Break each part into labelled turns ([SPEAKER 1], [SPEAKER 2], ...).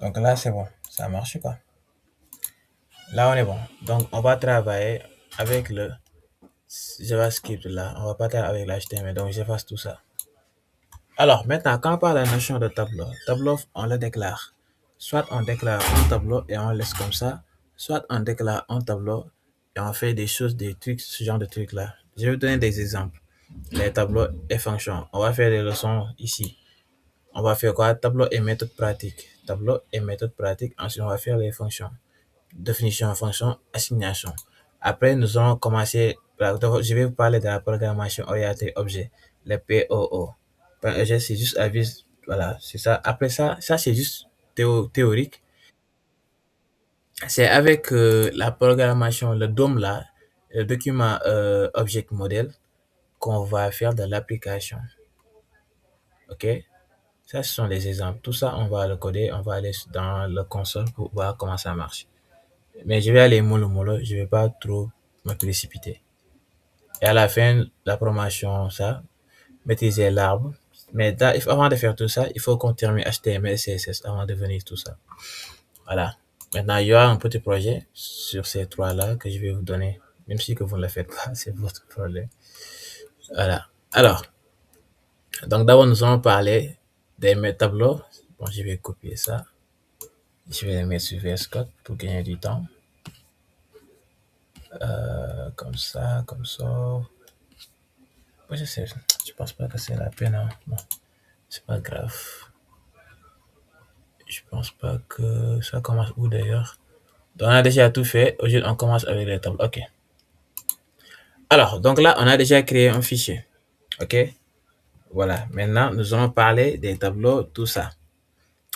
[SPEAKER 1] Donc là, c'est bon. Ça marche quoi. Là, on est bon. Donc, on va travailler avec le JavaScript là. On va pas travailler avec l'HTML. Donc, j'efface tout ça. Alors, maintenant, quand on parle de la notion de tableau, tableau, on le déclare. Soit on déclare un tableau et on laisse comme ça, soit on déclare un tableau et on fait des choses, des trucs, ce genre de trucs-là. Je vais vous donner des exemples. Les tableaux et fonctions. On va faire des leçons ici. On va faire quoi? Tableau et méthode pratique. Tableau et méthode pratique. Ensuite, on va faire les fonctions. Définition, fonction, assignation. Après, nous allons commencer. Je vais vous parler de la programmation orientée objet, le POO. Objet, c'est juste avis. Voilà, c'est ça. Après ça, ça c'est juste théorique. C'est avec la programmation, le DOM là, le document Object Model, qu'on va faire de l'application. OK? Ça, ce sont des exemples. Tout ça, on va le coder, on va aller dans le console pour voir comment ça marche. Mais je vais aller mollo mollo, je vais pas trop me précipiter. Et à la fin, la promotion, ça, maîtriser l'arbre. Mais avant de faire tout ça, il faut qu'on termine HTML, CSS avant de venir tout ça. Voilà. Maintenant, il y aura un petit projet sur ces trois-là que je vais vous donner. Même si que vous ne le faites pas, c'est votre problème. Voilà. Alors, donc d'abord, nous allons parler des tableaux. Bon, je vais copier ça. Je vais les mettre sur VS Code pour gagner du temps. Comme ça, comme ça. Ouais, je sais, je pense pas que c'est la peine, hein. Bon, c'est pas grave. Je pense pas que ça commence où d'ailleurs. Donc, on a déjà tout fait. Aujourd'hui, on commence avec les tables. OK. Alors, donc là, on a déjà créé un fichier. OK. Voilà. Maintenant, nous allons parler des tableaux, tout ça.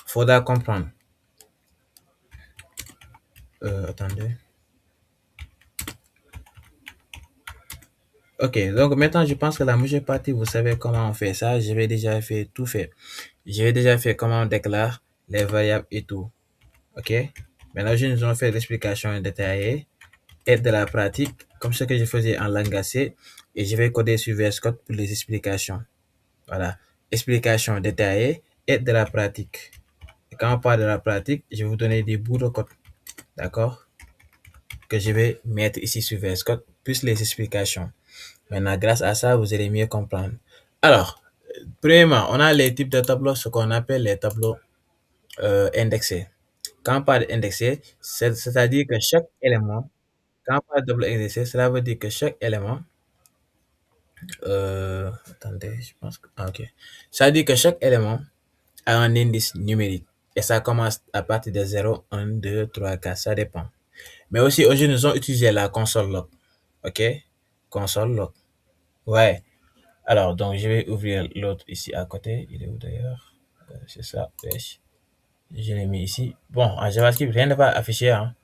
[SPEAKER 1] Faudra comprendre. Attendez. OK. Donc, maintenant, je pense que la majeure partie, vous savez comment on fait ça. Je vais déjà fait tout fait. Je vais déjà fait comment on déclare les variables et tout. OK. Maintenant, je nous allons faire l'explication détaillée et de la pratique, comme ce que je faisais en langage C, et je vais coder sur VS Code pour les explications. Voilà. Explication détaillée et de la pratique. Et quand on parle de la pratique, je vais vous donner des bouts de code. D'accord? Que je vais mettre ici sur VS Code, plus les explications. Maintenant, grâce à ça, vous allez mieux comprendre. Alors, premièrement, on a les types de tableaux, ce qu'on appelle les tableaux indexés. Quand on parle d'indexé, c'est-à-dire que chaque élément, quand on parle de tableau indexé, cela veut dire que chaque élément, attendez, je pense que, ok. Ça veut dire que chaque élément a un indice numérique et ça commence à partir de 0, 1, 2, 3, 4, ça dépend. Mais aussi, aujourd'hui, nous allons utiliser la console log. OK? Console log. Ouais. Alors, donc, je vais ouvrir l'autre ici à côté. Il est où d'ailleurs? C'est ça. Wesh. Je l'ai mis ici. Bon, en JavaScript, rien ne va afficher, hein.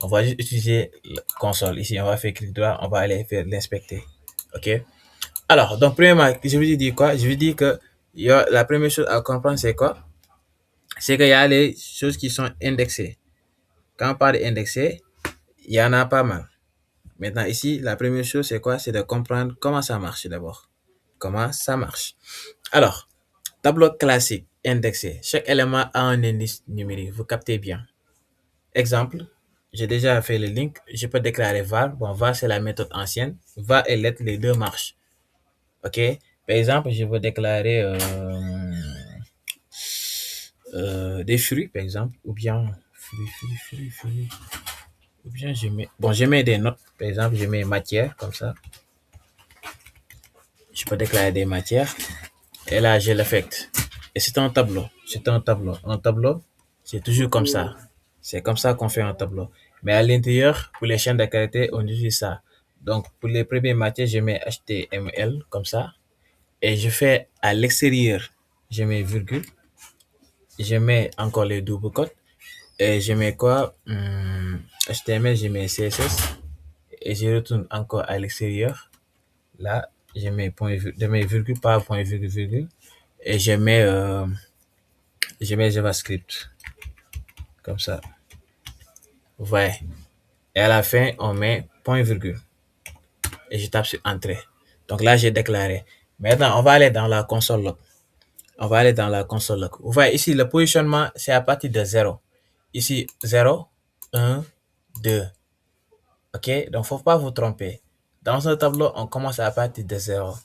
[SPEAKER 1] On va juste utiliser la console. Ici, on va faire clic droit. On va aller faire l'inspecter. OK? Alors, donc, premièrement, je vous dis quoi? Je vous dis que la première chose à comprendre, c'est quoi? C'est qu'il y a les choses qui sont indexées. Quand on parle d'indexé, il y en a pas mal. Maintenant, ici, la première chose, c'est quoi? C'est de comprendre comment ça marche d'abord. Comment ça marche. Alors, tableau classique, indexé. Chaque élément a un indice numérique. Vous captez bien. Exemple, j'ai déjà fait le link. Je peux déclarer var. Bon, var, c'est la méthode ancienne. Var et let, les deux marchent. OK? Par exemple, je veux déclarer des fruits, par exemple, ou bien fruits. Ou bien je mets des notes, par exemple, je mets matière, comme ça. Je peux déclarer des matières. Et là, je l'affecte. Et c'est un tableau. C'est un tableau. Un tableau, c'est toujours comme ça. C'est comme ça qu'on fait un tableau. Mais à l'intérieur, pour les chaînes de caractères, on utilise ça. Donc, pour les premières matières, je mets HTML, comme ça. Et je fais à l'extérieur, je mets virgule. Je mets encore les doubles cotes. Et je mets quoi? HTML, je mets CSS. Et je retourne encore à l'extérieur. Là, je mets virgule par point virgule virgule. Et je mets JavaScript. Comme ça. Ouais. Et à la fin, on met point virgule. Et je tape sur Entrée. Donc là, j'ai déclaré. Maintenant, on va aller dans la console log. On va aller dans la console log. Vous voyez ici, le positionnement, c'est à partir de 0. ici 0, 1, 2. OK? Donc, faut pas vous tromper. Dans un tableau, on commence à partir de 0.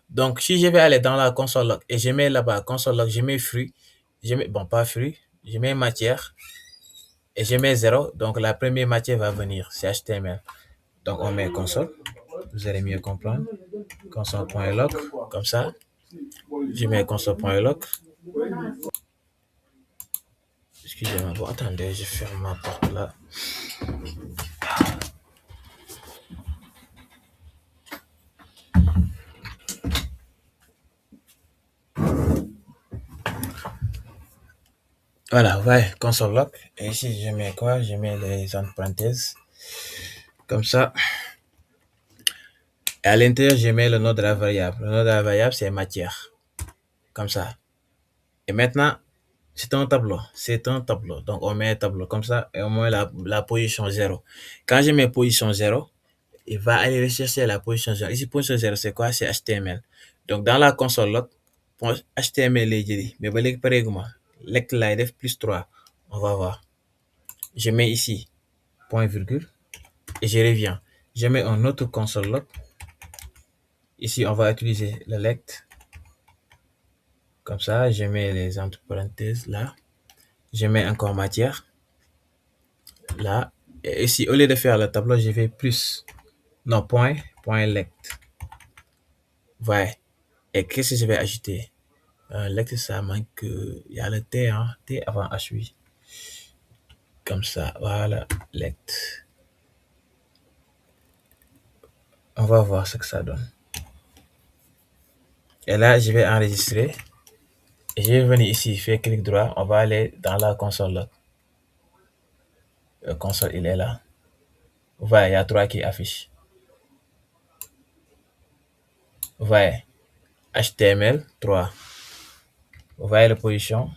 [SPEAKER 1] Donc, si je vais aller dans la console log et je mets là-bas console log, je mets fruit, bon, pas fruit, je mets matière et je mets 0. Donc, la première matière va venir, c'est HTML. Donc, on met console, vous allez mieux comprendre. Console.log, comme ça. Je mets console.log. Excusez-moi, bon, attendez, je ferme ma porte là. Voilà, ouais, console log. Et ici, je mets quoi? Je mets les entre parenthèses. Comme ça. Et à l'intérieur, je mets le nom de la variable. Le nom de la variable, c'est matière. Comme ça. Et maintenant, c'est un tableau. C'est un tableau. Donc, on met un tableau comme ça et on met la position 0. Quand je mets position 0, il va aller rechercher la position 0. Ici, position 0, c'est quoi? C'est HTML. Donc, dans la console log, HTML est dit. Mais vous allez par lect live plus 3. On va voir. Je mets ici, point virgule, et je reviens. Je mets un autre console log. Ici, on va utiliser le lect. Comme ça, je mets les entre parenthèses là. Je mets encore matière. Là. Et ici, au lieu de faire le tableau, je fais plus. Non, point lect. Voilà. Et qu'est-ce que je vais ajouter? Lect, ça manque. Il y a le T, hein. T avant H, oui. Comme ça, voilà, lect. On va voir ce que ça donne. Et là, je vais enregistrer. Et je vais venir ici, faire clic droit. On va aller dans la console log. Le console, il est là. Vous voyez, il y a 3 qui affichent. Vous voyez, HTML 3. Vous voyez la position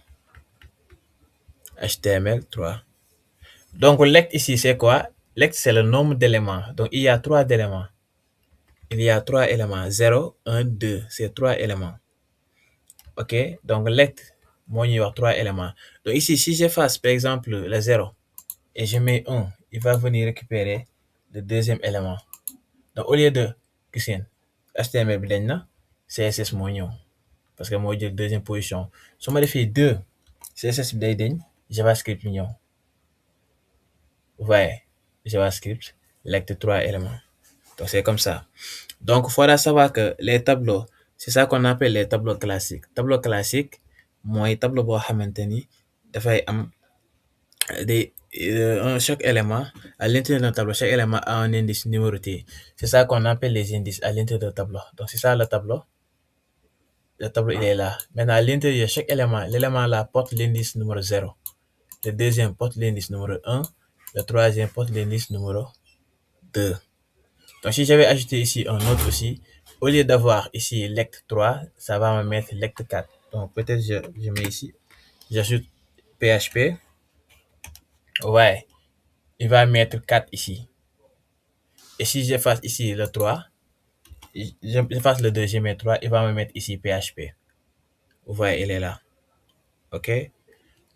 [SPEAKER 1] HTML 3. Donc, lect ici, c'est quoi? Lect, c'est le nombre d'éléments. Donc, il y a 3 éléments. Il y a 3 éléments. 0, 1, 2. C'est 3 éléments. OK? Donc, lect, moi, il y a 3 éléments. Donc, ici, si j'efface, par exemple, le 0 et je mets 1, il va venir récupérer le deuxième élément. Donc, au lieu de HTML bi dañ na, CSS moo ñëw parce que moo jël deuxième position. su ma defee 2, CSS bi day dañ, JavaScript bi ñëw. Vous voyez, JavaScript, lect 3 éléments. Donc, c'est comme ça. Donc, il faudra savoir que les tableaux, c'est ça qu'on appelle les tableaux classiques. Tableau classique, mooy tableau boo xamante ni dafay am chaque élément, à l'intérieur d'un tableau, chaque élément a un indice numéroté. C'est ça qu'on appelle les indices à l'intérieur d'un tableau. Donc, c'est ça le tableau. Le tableau, il est là. Maintenant, à l'intérieur, chaque élément, l'élément là porte l'indice numéro 0. Le deuxième porte l'indice numéro 1. Le troisième porte l'indice numéro 2. Donc, si j'avais ajouté ici un autre aussi, au lieu d'avoir ici lect 3, ça va me mettre lect 4. Donc, peut-être je mets ici, j'ajoute PHP. Ouais, il va mettre 4 ici. Et si j'efface ici le 3, j'efface le 2, je mets 3, il va me mettre ici PHP. Vous voyez, il est là. OK?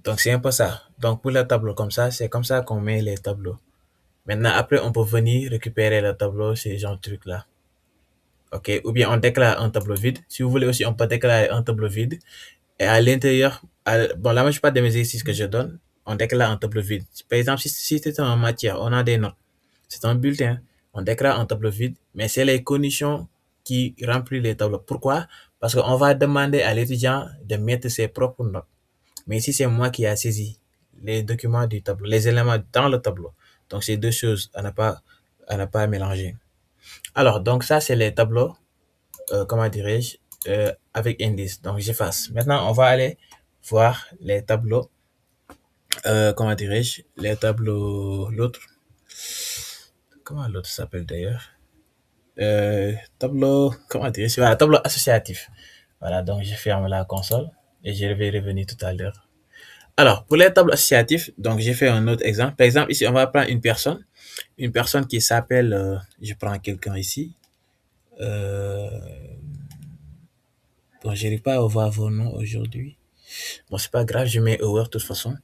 [SPEAKER 1] Donc, c'est un peu ça. Donc, pour le tableau comme ça, c'est comme ça qu'on met les tableaux. Maintenant, après, on peut venir récupérer le tableau, ces genre de trucs-là. OK? Ou bien on déclare un tableau vide. Si vous voulez aussi, on peut déclarer un tableau vide. Et à l'intérieur, bon, la majorité des exercices que je donne, on déclare un tableau vide. Par exemple, si c'est en matière, on a des notes. C'est un bulletin. On déclare un tableau vide, mais c'est les conditions qui remplissent les tableaux. Pourquoi? Parce qu'on va demander à l'étudiant de mettre ses propres notes. Mais ici, c'est moi qui ai saisi les documents du tableau, les éléments dans le tableau. Donc, c'est deux choses à ne pas mélanger. Alors, donc ça, c'est les tableaux, comment dirais-je, avec indice. Donc, j'efface. Maintenant, on va aller voir les tableaux, comment dirais-je, les tableaux, l'autre. Comment l'autre s'appelle d'ailleurs? Tableau, comment dirais-je, voilà, tableau associatif. Voilà, donc je ferme la console et je vais revenir tout à l'heure. Alors, pour les tableaux associatifs, donc j'ai fait un autre exemple. Par exemple, ici, on va prendre une personne qui s'appelle, je prends quelqu'un ici. Bon, je n'arrive pas à voir vos noms aujourd'hui. Bon, c'est pas grave, je mets hour de toute façon.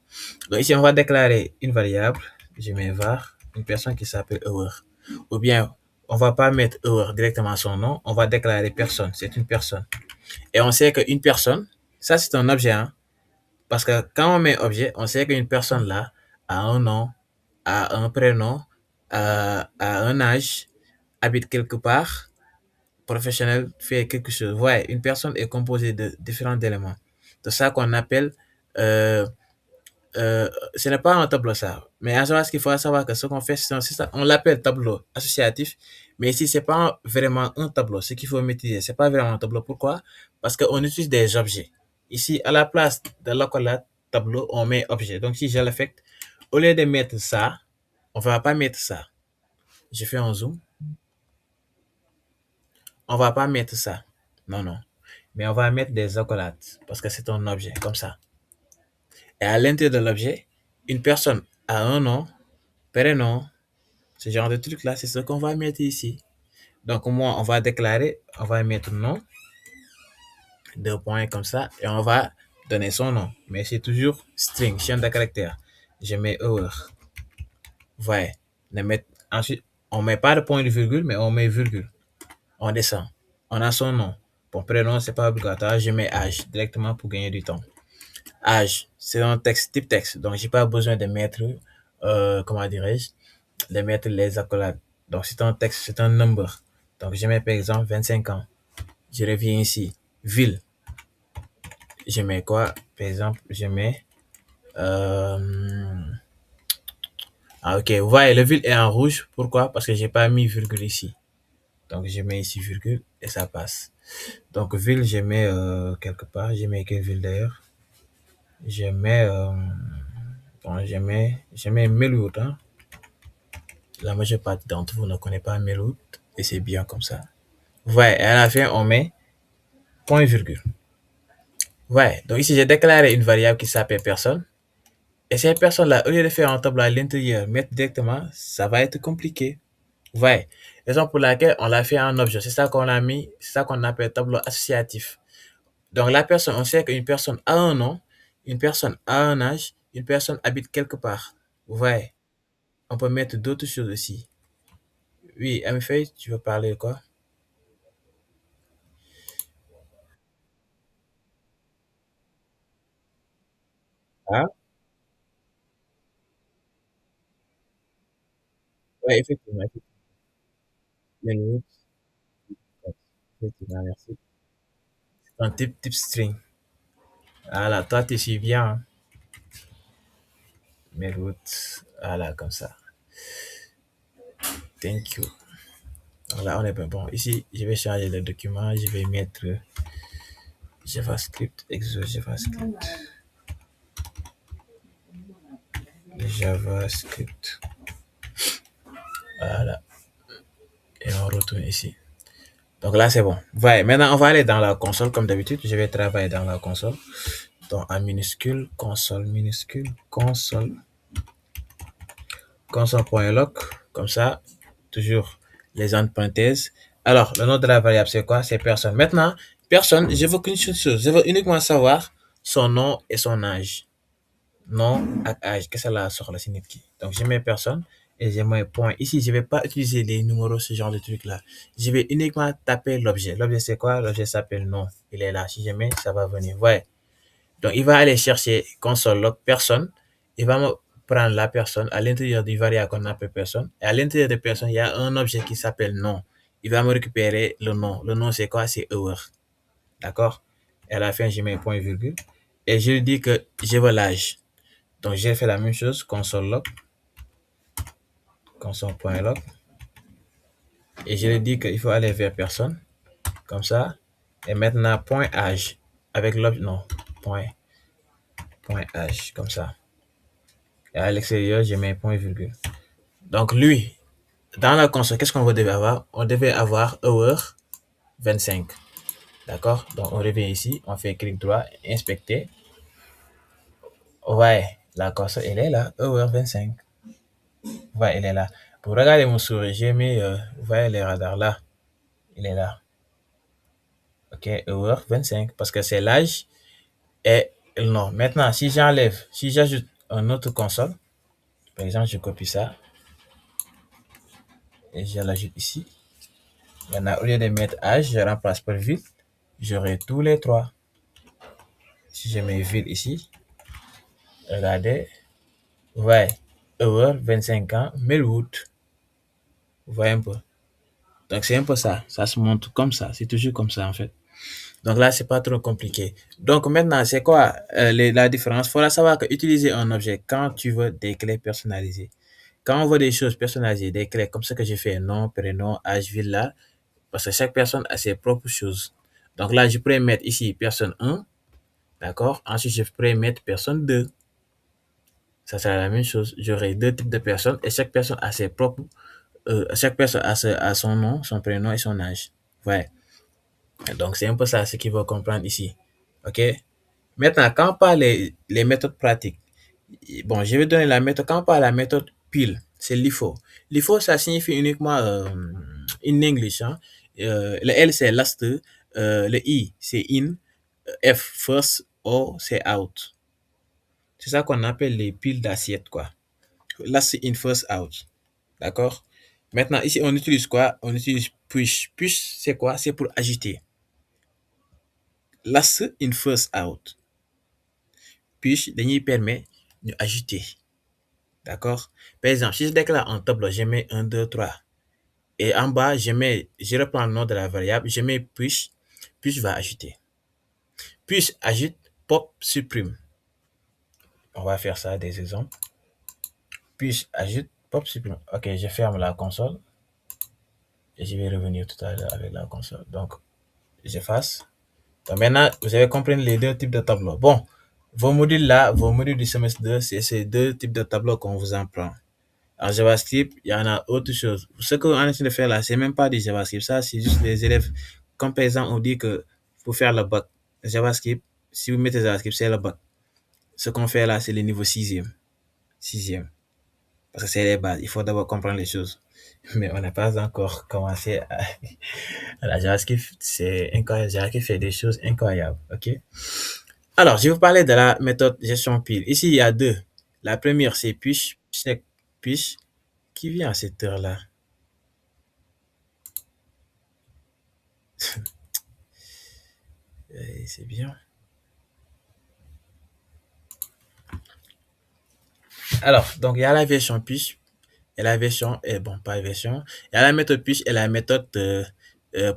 [SPEAKER 1] Donc ici, on va déclarer une variable. Je mets var, une personne qui s'appelle hour. Ou bien, on va pas mettre hour directement son nom, on va déclarer personne. C'est une personne. Et on sait qu'une personne, ça c'est un objet, hein. Parce que quand on met objet, on sait qu'une personne là a un nom, a un prénom, a un âge, habite quelque part, professionnel, fait quelque chose. Ouais, une personne est composée de différents éléments. C'est ça qu'on appelle, euh, ce n'est pas un tableau ça. Mais en général, ce qu'il faut savoir que ce qu'on fait, c'est ça, on l'appelle tableau associatif. Mais ici, c'est pas vraiment un tableau. Ce qu'il faut maîtriser, c'est pas vraiment un tableau. Pourquoi? Parce qu'on utilise des objets. Ici, à la place de l'accolade tableau, on met objet. Donc, si je l'affecte, au lieu de mettre ça, on va pas mettre ça. Je fais un zoom. On va pas mettre ça. Non, non. Mais on va mettre des accolades parce que c'est un objet, comme ça. Et à l'intérieur de l'objet, une personne a un nom, prénom, ce genre de truc-là, c'est ce qu'on va mettre ici. Donc, moi, on va déclarer, on va mettre nom, deux points comme ça, et on va donner son nom. Mais c'est toujours string, chaîne de caractères. Je mets hour. Ouais. Ensuite, on met pas de point de virgule, mais on met virgule. On descend. On a son nom. Bon, prénom, c'est pas obligatoire. Je mets âge directement pour gagner du temps. Âge, c'est un texte, type texte. Donc, j'ai pas besoin de mettre, comment dirais-je, de mettre les accolades. Donc, c'est un texte, c'est un number. Donc, je mets par exemple 25 ans. Je reviens ici. Ville. Je mets quoi? Par exemple, je mets. Ah, ok. Vous voyez, le ville est en rouge. Pourquoi? Parce que j'ai pas mis virgule ici. Donc, je mets ici virgule et ça passe. Donc, ville, je mets quelque part. Je mets quelle ville d'ailleurs? Je mets. Bon, je mets Melwood. Hein. La majeure partie d'entre vous ne connaît pas Melwood et c'est bien comme ça. Ouais, et à la fin, on met point virgule. Ouais, donc ici, j'ai déclaré une variable qui s'appelle personne. Et ces personnes-là, au lieu de faire un tableau à l'intérieur, mettre directement, ça va être compliqué. Ouais, raison pour laquelle on l'a fait en objet. C'est ça qu'on a mis, c'est ça qu'on appelle tableau associatif. Donc la personne, on sait qu'une personne a un nom, une personne a un âge, une personne habite quelque part. Ouais, on peut mettre d'autres choses aussi. Oui, Amifei, tu veux parler de quoi? Ah, ouais, effectivement, effectivement, effectivement, merci. C'est un type string. Voilà, toi, tu suis bien, hein. Mes routes, voilà, comme ça. Thank you. Donc là, on est bien. Bon, ici, je vais changer le document. Je vais mettre JavaScript, exo JavaScript, JavaScript. Voilà. Et on retourne ici. Donc là, c'est bon. Ouais, maintenant, on va aller dans la console. Comme d'habitude, je vais travailler dans la console. Donc, en minuscule, console, console.log. Comme ça, toujours les entre parenthèses. Alors, le nom de la variable, c'est quoi? C'est personne. Maintenant, personne, je veux qu'une seule chose. Je veux uniquement savoir son nom et son âge. Nom et âge. Qu'est-ce que ça sort là, c'est qui? Donc, je mets personne et je mets point. Ici, je ne vais pas utiliser les numéros, ce genre de trucs-là. Je vais uniquement taper l'objet. L'objet, c'est quoi? L'objet s'appelle nom. Il est là. Si je mets, ça va venir. Ouais. Donc, il va aller chercher console log personne. Il va me prendre la personne à l'intérieur du variable qu'on appelle personne. Et à l'intérieur de personne, il y a un objet qui s'appelle nom. Il va me récupérer le nom. Le nom, c'est quoi? C'est hour. D'accord? Et à la fin, je mets point virgule. Et je lui dis que je veux l'âge. Donc, j'ai fait la même chose. Console log. Console.log. Et je lui dis qu'il faut aller vers personne. Comme ça. Et maintenant, point âge. Avec l'objet. Non. Point. Point âge. Comme ça. Et à l'extérieur, je mets point virgule. Donc lui, dans la console, qu'est-ce qu'on devait avoir? On devait avoir hour 25. D'accord? Donc on revient ici, on fait clic droit, inspecter. Ouais, la console, elle est là, hour 25. Ouais, elle est là. Pour regarder mon souris, j'ai mis, vous voyez les radars là. Il est là. OK, hour 25. Parce que c'est l'âge et Non, maintenant, si j'enlève, si j'ajoute un autre console, par exemple, je copie ça et je l'ajoute ici. Maintenant, au lieu de mettre âge, je remplace par ville. J'aurai tous les trois. Si je mets ville ici, regardez, vous voyez, Hour, 25 ans, Melwood. Vous voyez un peu. Donc, c'est un peu ça. Ça se montre comme ça. C'est toujours comme ça, en fait. Donc là, c'est pas trop compliqué. Donc maintenant, c'est quoi la différence? Il faudra savoir que utiliser un objet quand tu veux des clés personnalisées. Quand on veut des choses personnalisées, des clés comme ce que j'ai fait, nom, prénom, âge, ville là, parce que chaque personne a ses propres choses. Donc là, je pourrais mettre ici personne 1, d'accord? Ensuite, je pourrais mettre personne 2. Ça sera la même chose. J'aurai deux types de personnes et chaque personne a ses propres, chaque personne a son nom, son prénom et son âge. Ouais. Donc c'est un peu ça ce qu'il faut comprendre ici. OK? Maintenant, quand on parle les méthodes pratiques, bon, je vais donner la méthode. Quand on parle de la méthode pile, c'est l'IFO. L'IFO, ça signifie uniquement in English. Hein. Le L, c'est last. Le I, c'est in. F, first. O, c'est out. C'est ça qu'on appelle les piles d'assiette, quoi. Last in, first out. D'accord? Maintenant, ici, on utilise quoi? On utilise push. Push, c'est quoi? C'est pour agiter. Last in, first out. Push, dernier permet d'agiter. D'accord? Par exemple, si je déclare un tableau, je mets 1, 2, 3. Et en bas, je reprends le nom de la variable, je mets push, push va ajouter. Push ajoute, pop supprime. On va faire ça, des exemples. Push ajoute, pop supprime. Ok, je ferme la console. Et je vais revenir tout à l'heure avec la console. Donc, j'efface. Donc maintenant, vous avez compris les deux types de tableaux. Bon, vos modules là, vos modules du semestre 2, c'est ces deux types de tableaux qu'on vous en prend. En JavaScript, il y en a autre chose. Ce qu'on est en train de faire là, c'est même pas du JavaScript. Ça, c'est juste les élèves. Comme par exemple, on dit que pour faire le bac, JavaScript, si vous mettez JavaScript, c'est le bac. Ce qu'on fait là, c'est le niveau sixième. Sixième. Parce que c'est les bases. Il faut d'abord comprendre les choses. Mais on n'a pas encore commencé à la JavaScript. C'est incroyable. JavaScript fait des choses incroyables. OK? Alors, je vais vous parler de la méthode gestion pile. Ici, il y a deux. La première, c'est push. Push. Qui vient à cette heure-là? C'est bien. Alors, donc il y a la version push et la version, bon, pas la version, il y a la méthode push et la méthode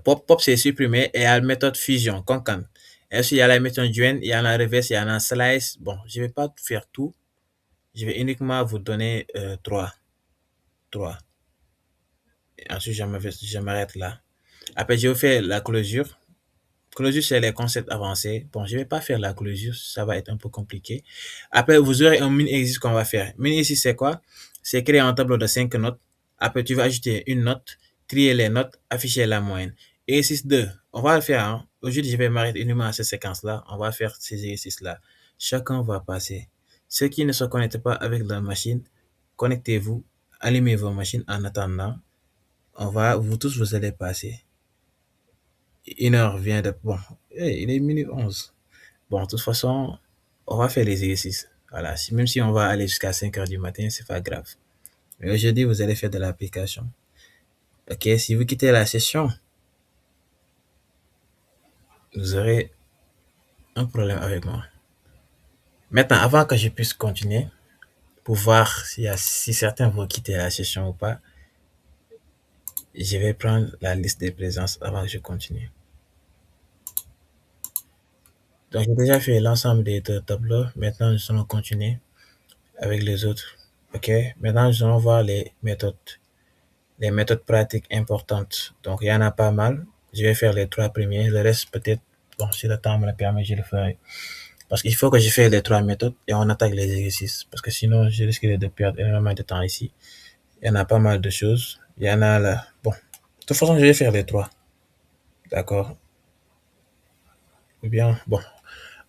[SPEAKER 1] pop. Pop, c'est supprimé et il y a la méthode fusion, concane. Et ensuite, il y a la méthode join, il y a la reverse, il y a la slice. Bon, je ne vais pas faire tout. Je vais uniquement vous donner trois. Trois. Et ensuite, je m'arrête là. Après, je vais faire la closure. Closure, c'est les concepts avancés. Bon, je ne vais pas faire la closure, ça va être un peu compliqué. Après, vous aurez un mini-exercice qu'on va faire. Mini-exercice, c'est quoi? C'est créer un tableau de 5 notes. Après, tu vas ajouter une note, trier les notes, afficher la moyenne. Exercice 2, on va le faire. Hein. Aujourd'hui, je vais m'arrêter uniquement à cette séquence-là. On va faire ces exercices-là. Chacun va passer. Ceux qui ne se connectent pas avec la machine, connectez-vous, allumez vos machines en attendant. Vous tous, vous allez passer. Une heure vient de... Bon, il est minute 11. Bon, de toute façon, on va faire les exercices. Voilà, même si on va aller jusqu'à 5 heures du matin, c'est pas grave. Mais aujourd'hui, vous allez faire de l'application. Ok, si vous quittez la session, vous aurez un problème avec moi. Maintenant, avant que je puisse continuer, pour voir si certains vont quitter la session ou pas, je vais prendre la liste des présences avant que je continue. Donc, j'ai déjà fait l'ensemble des deux tableaux. Maintenant, nous allons continuer avec les autres. Ok, maintenant, nous allons voir les méthodes pratiques importantes. Donc, il y en a pas mal. Je vais faire les trois premiers. Le reste, peut-être, bon, si le temps me le permet, je le ferai. Parce qu'il faut que je fasse les trois méthodes et on attaque les exercices. Parce que sinon, je risquerais de perdre énormément de temps ici. Il y en a pas mal de choses. Il y en a là. Bon, de toute façon, je vais faire les trois. D'accord? Ou bien, bon.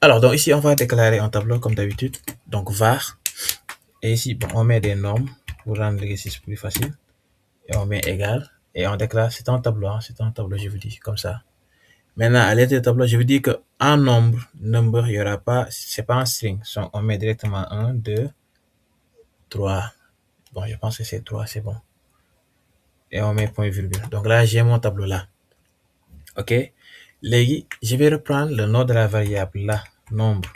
[SPEAKER 1] Alors, donc ici, on va déclarer un tableau comme d'habitude. Donc, var. Et ici, bon, on met des normes pour rendre l'exercice plus facile. Et on met égal. Et on déclare, c'est un tableau, hein, c'est un tableau, je vous dis, comme ça. Maintenant, à l'aide du tableau, je vous dis que en number, il n'y aura pas, c'est pas un string. Donc, on met directement 1, 2, 3. Bon, je pense que c'est 3, c'est bon. Et on met point virgule. Donc là, j'ai mon tableau là. OK? Je vais reprendre le nom de la variable là, nombre,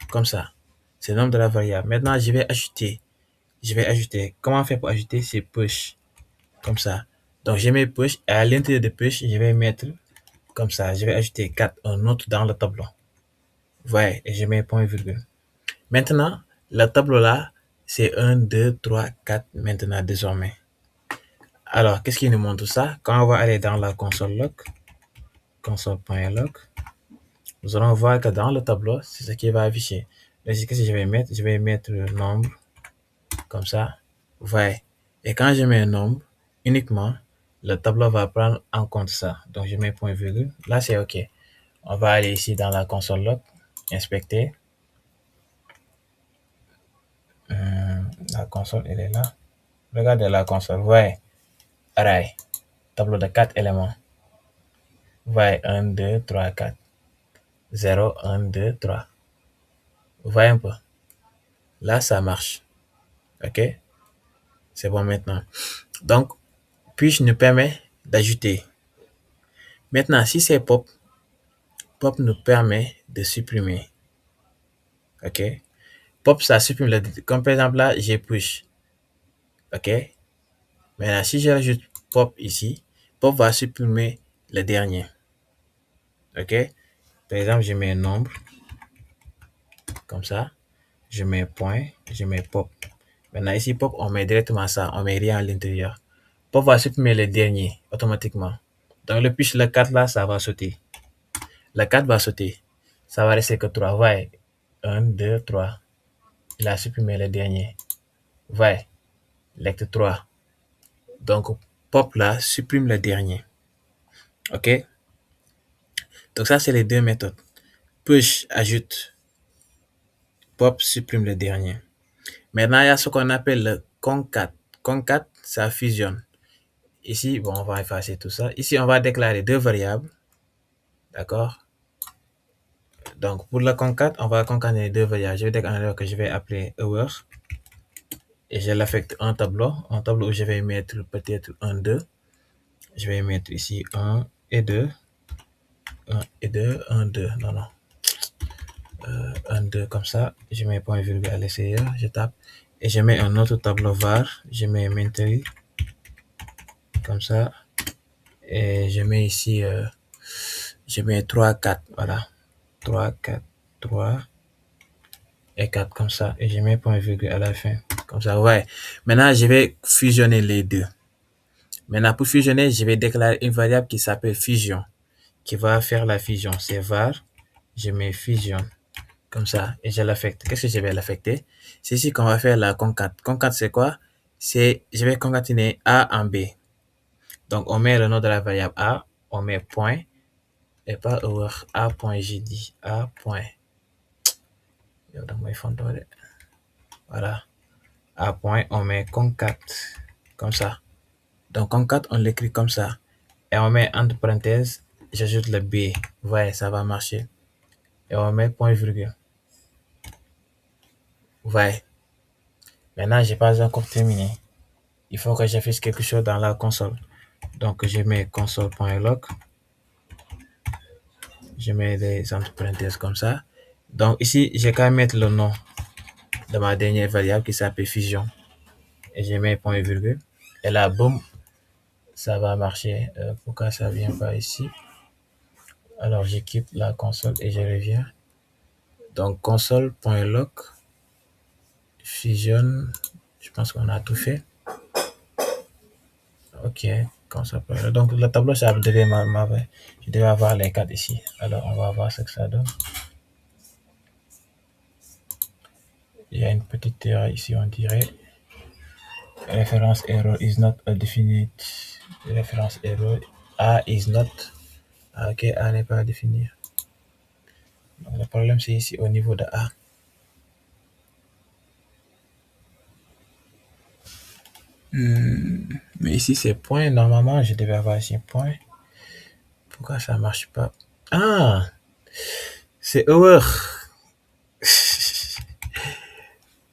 [SPEAKER 1] comme ça. C'est le nom de la variable. Maintenant, je vais ajouter. Comment faire pour ajouter? C'est push, comme ça. Donc, je mets push et à l'intérieur de push, je vais mettre comme ça. Je vais ajouter 4, un autre dans le tableau. Ouais, et je mets point virgule. Maintenant, le tableau là, c'est 1, 2, 3, 4 maintenant désormais. Alors, qu'est-ce qui nous montre ça? Quand on va aller dans la console log, console.log, nous allons voir que dans le tableau, c'est ce qui va afficher. Donc, qu'est-ce que je vais mettre? Je vais mettre le nombre, comme ça. Ouais. Et quand je mets un nombre, uniquement, le tableau va prendre en compte ça. Donc, je mets point virgule. Là, c'est OK. On va aller ici dans la console log, inspecter. La console, elle est là. Regardez la console. Ouais. Array. Tableau de 4 éléments. Ouais. 1, 2, 3, 4. 0, 1, 2, 3. Vous voyez un peu. Là, ça marche. OK? C'est bon maintenant. Donc, puis-je nous permet d'ajouter. Maintenant, si c'est pop, pop nous permet de supprimer. OK? Pop, ça supprime le. Comme par exemple là, j'ai push. OK? Maintenant, si j'ajoute pop ici, pop va supprimer le dernier. OK? Par exemple, je mets un nombre. Comme ça. Je mets point. Je mets pop. Maintenant, ici, pop, on met directement ça. On met rien à l'intérieur. Pop va supprimer le dernier automatiquement. Donc, le push, le 4 là, ça va sauter. Le 4 va sauter. Ça va rester que 3. Ouais. 1, 2, 3. Il a supprimé le dernier. Ouais. Lect 3. Donc, pop là supprime le dernier. OK? Donc, ça, c'est les deux méthodes. Push ajoute. Pop supprime le dernier. Maintenant, il y a ce qu'on appelle le concat. Concat, ça fusionne. Ici, bon, on va effacer tout ça. Ici, on va déclarer deux variables. D'accord? Donc, pour le concat, on va concaténer deux variables. Je vais déclarer que je vais appeler hour. Et je l'affecte un tableau où je vais mettre peut-être un 2. Je vais mettre ici 1 et 2. 1 et 2, 1, 2. Non, non. 1, 2 comme ça. Je mets point virgule à l'extérieur. Je tape. Et je mets un autre tableau var. Je mets mentally. Comme ça. Et je mets ici. Je mets 3, 4. Voilà. 3, 4, 3 et 4 comme ça. Et je mets point virgule à la fin. Comme ça. Ouais. Maintenant, je vais fusionner les deux. Maintenant, pour fusionner, je vais déclarer une variable qui s'appelle fusion, qui va faire la fusion. C'est var, je mets fusion, comme ça, et je l'affecte. Qu'est-ce que je vais l'affecter? C'est ici qu'on va faire la concat. Concat, c'est quoi? Je vais concaténer A en B. Donc, on met le nom de la variable A, on met point, et pas over, A point, j'ai dit, A point. Voilà. A point, on met concat, comme ça. Donc, concat, on l'écrit comme ça. Et on met entre parenthèses, j'ajoute le B. Ouais, ça va marcher. Et on met point virgule. Ouais. Maintenant, j'ai pas encore terminé. Il faut que j'affiche quelque chose dans la console. Donc, je mets console.log. Je mets des entre parenthèses comme ça. Donc, ici, j'ai qu'à mettre le nom de ma dernière variable qui s'appelle fusion. Et je mets point virgule. Et là, boum, ça va marcher. Pourquoi ça vient pas ici? Alors, je quitte la console et je reviens. Donc, console.log. Fusion. Je pense qu'on a tout fait. Ok, console. Donc, le tableau, ça devait je devais avoir les 4 ici. Alors, on va voir ce que ça donne. Il y a une petite erreur ici, on dirait. Reference error is not a definite. Reference error. A is not. Ok, A n'est pas à définir. Donc, le problème, c'est ici au niveau de A. Mais ici, c'est point. Normalement, je devais avoir ici point. Pourquoi ça marche pas? Ah, c'est erreur.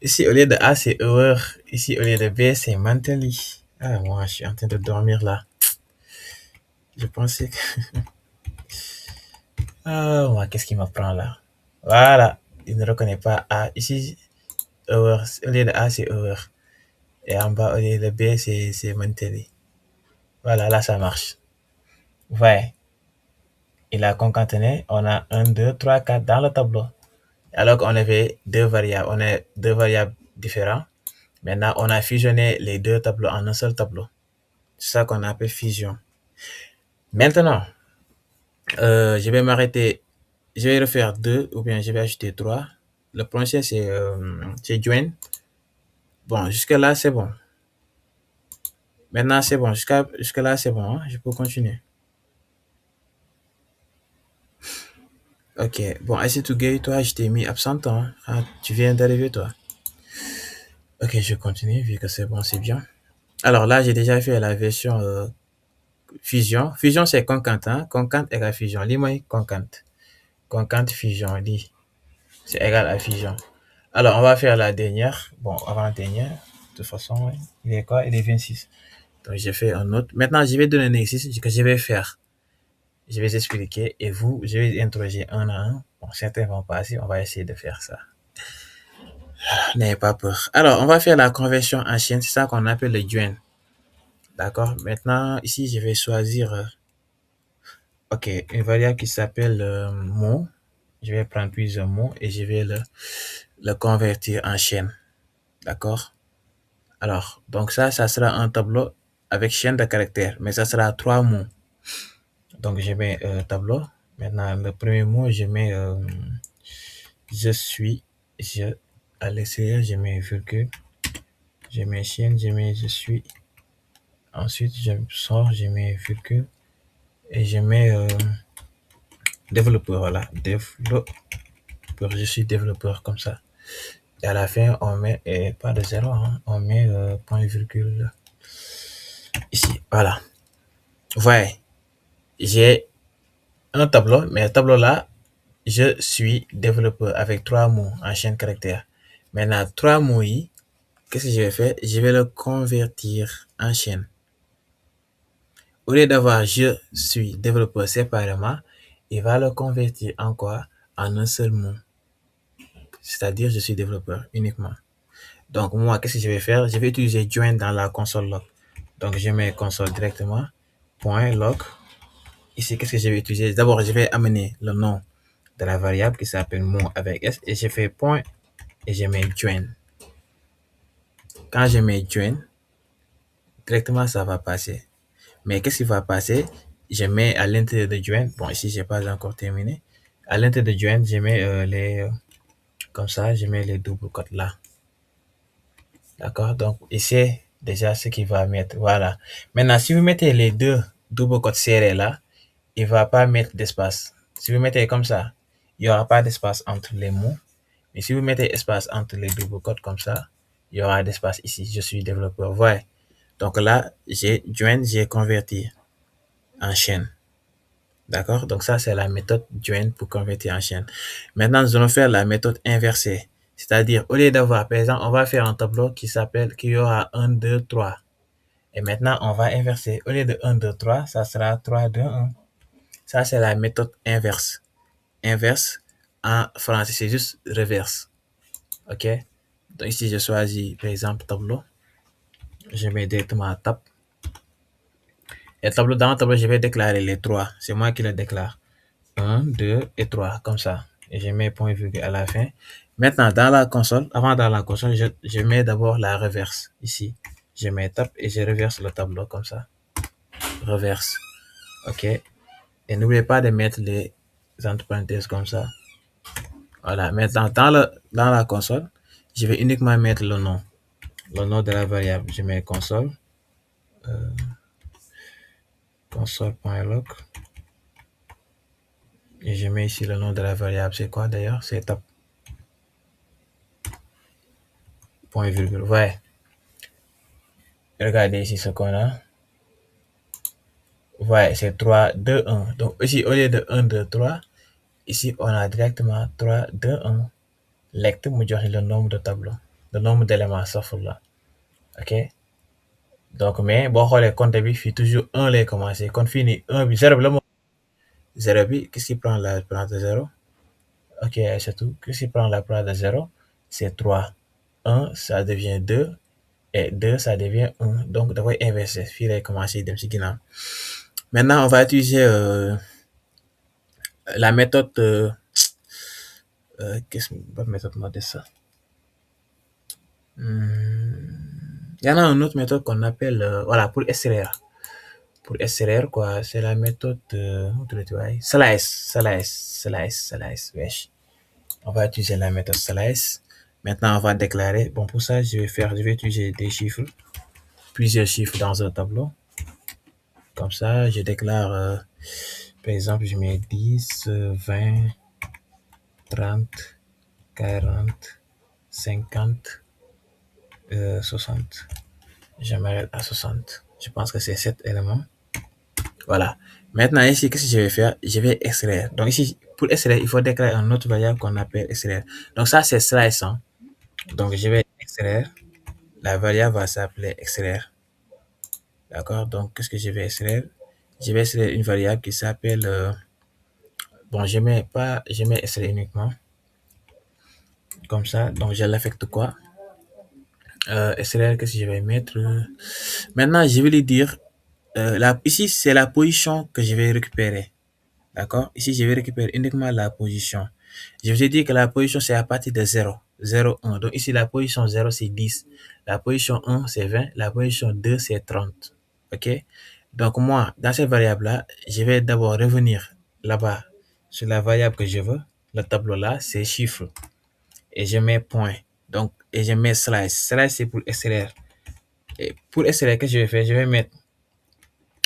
[SPEAKER 1] Ici, au lieu de A, c'est erreur. Ici, au lieu de B, c'est mentally. Ah, moi, je suis en train de dormir là. Je pensais que... Ah, moi, qu'est-ce qui m'apprend là? Voilà, il ne reconnaît pas A. Ici, erreur. Au lieu de A, c'est erreur. Et en bas, au lieu de B, c'est mentally. Voilà, là, ça marche. Ouais, il a concaténé. On a un 2 3 4 dans le tableau. Alors qu'on avait deux variables. On a deux variables différentes. Maintenant, on a fusionné les deux tableaux en un seul tableau. C'est ça qu'on appelle fusion. Maintenant, je vais m'arrêter. Je vais refaire deux ou bien je vais ajouter trois. Le prochain, c'est join. Bon, jusque-là, c'est bon. Maintenant, c'est bon. Jusque-là, c'est bon. Hein. Je peux continuer. Ok. Bon, Gay, toi, je t'ai mis absent. Hein. Ah, tu viens d'arriver, toi. Ok, je continue vu que c'est bon, c'est bien. Alors là, j'ai déjà fait la version fusion. Fusion, c'est concante. Hein? Concante égale fusion. Lis-moi concante. Concante fusion. Lis. C'est égal à fusion. Alors, on va faire la dernière. Bon, avant-dernière. De toute façon, ouais. Il est quoi? Il est 26. Donc, j'ai fait un autre. Maintenant, je vais donner un exercice que je vais faire. Je vais expliquer et vous, je vais interroger un à un. Bon, certains vont passer. On va essayer de faire ça. N'ayez pas peur. Alors, on va faire la conversion en chaîne. C'est ça qu'on appelle le join. D'accord? Maintenant, ici, je vais choisir ok, une variable qui s'appelle mot. Je vais prendre plusieurs mots et je vais le convertir en chaîne. D'accord? Alors, donc ça sera un tableau avec chaîne de caractères, mais ça sera trois mots. Donc, je mets tableau. Maintenant, le premier mot, je mets je suis. À l'extérieur, je mets virgule. Je mets chaîne, je mets je suis. Ensuite, je sors, je mets virgule. Et je mets développeur, voilà. Développeur, je suis développeur comme ça. Et à la fin, on met, et pas de zéro, hein, on met point virgule ici. Voilà. Ouais, j'ai un tableau, mais le tableau là, je suis développeur avec trois mots en chaîne caractère. Maintenant, trois mots, qu'est-ce que je vais faire? Je vais le convertir en chaîne. Au lieu d'avoir je suis développeur séparément, il va le convertir en quoi? En un seul mot. C'est-à-dire, je suis développeur uniquement. Donc, moi, qu'est-ce que je vais faire? Je vais utiliser join dans la console log. Donc, je mets console directement. Point log. Ici, qu'est-ce que je vais utiliser? D'abord, je vais amener le nom de la variable qui s'appelle mot avec S et je fais point et je mets join. Quand je mets join, directement, ça va passer. Mais qu'est-ce qui va passer? Je mets à l'intérieur de join. Bon, ici, je n'ai pas encore terminé. À l'intérieur de join, je mets comme ça, je mets les doubles cotes là. D'accord? Donc, ici, déjà, ce qu'il va mettre. Voilà. Maintenant, si vous mettez les deux doubles cotes serrés là, il ne va pas mettre d'espace. Si vous mettez comme ça, il n'y aura pas d'espace entre les mots. Mais si vous mettez espace entre les doubles cotes comme ça, il y aura d'espace ici. Je suis développeur. Voilà. Donc là, j'ai converti en chaîne. D'accord? Donc ça, c'est la méthode join pour convertir en chaîne. Maintenant, nous allons faire la méthode inversée. C'est-à-dire, au lieu d'avoir, par exemple, on va faire un tableau qui aura 1, 2, 3. Et maintenant, on va inverser. Au lieu de 1, 2, 3, ça sera 3, 2, 1. Ça, c'est la méthode inverse. Inverse, en français, c'est juste reverse. OK? Donc ici, je choisis, par exemple, tableau. Je mets directement tab. Et dans le tableau, je vais déclarer les trois. C'est moi qui le déclare. 1, 2 et 3, comme ça. Et je mets point virgule à la fin. Maintenant, dans la console, je mets d'abord la reverse ici. Je mets tab et je reverse le tableau comme ça. Reverse. OK. Et n'oubliez pas de mettre les entre parenthèses comme ça. Voilà. Maintenant, dans la console, je vais uniquement mettre le nom. Le nom de la variable. Je mets console. Console.log. Et je mets ici le nom de la variable. C'est quoi d'ailleurs? C'est tab. Point virgule. Ouais. Regardez ici ce qu'on a. Ouais, c'est 3 2 1. Donc ici, au lieu de 1 2 3, ici, on a directement 3 2 1. Lect mu joxe le nombre de tableaux, le nombre d'éléments saful là. OK? Donc, mais boo xoolee compte bi fii toujours 1 lay commencer. Kon fii nii 1 bi 0 bi la moo 0 bi, qu'est-ce qui prend la place de 0? OK, c'est tout. Qu'est-ce qui prend la place de 0? C'est 3. 1, ça devient 2. Et 2, ça devient 1. Donc, dafay inverser. Fii lay commencer dem ci ginnaaw. Maintenant, on va utiliser la méthode qu'est-ce bonne méthode moo des ça? Il y en a une autre méthode qu'on appelle voilà pour extraire. Pour extraire quoi, c'est la méthode slice. Wesh. On va utiliser la méthode slice. Maintenant, on va déclarer. Bon, pour ça, je vais utiliser des chiffres, plusieurs chiffres dans un tableau. Comme ça, je déclare, par exemple, je mets 10, 20, 30, 40, 50, 60. Je m'arrête à 60. Je pense que c'est 7 éléments. Voilà. Maintenant, ici, qu'est-ce que je vais faire? Je vais extraire. Donc ici, pour extraire, il faut déclarer une autre variable qu'on appelle extraire. Donc ça, c'est slice. Hein. Donc je vais extraire. La variable va s'appeler extraire. D'accord? Donc, qu'est-ce que je vais extraire? Je vais extraire une variable qui s'appelle... bon, je mets extraire uniquement. Comme ça. Donc, je l'affecte quoi? Extraire, qu'est-ce que je vais mettre? Maintenant, je vais lui dire... ici, c'est la position que je vais récupérer. D'accord? Ici, je vais récupérer uniquement la position. Je vous ai dit que la position, c'est à partir de 0. 0, 1. Donc ici, la position 0, c'est 10. La position 1, c'est 20. La position 2, c'est 30. OK? Donc moi, dans cette variable-là, je vais d'abord revenir là-bas sur la variable que je veux. Le tableau-là, c'est chiffre. Et je mets point. Donc, et je mets slice. Slice, c'est pour extraire. Et pour extraire, qu'est-ce que je vais faire? Je vais mettre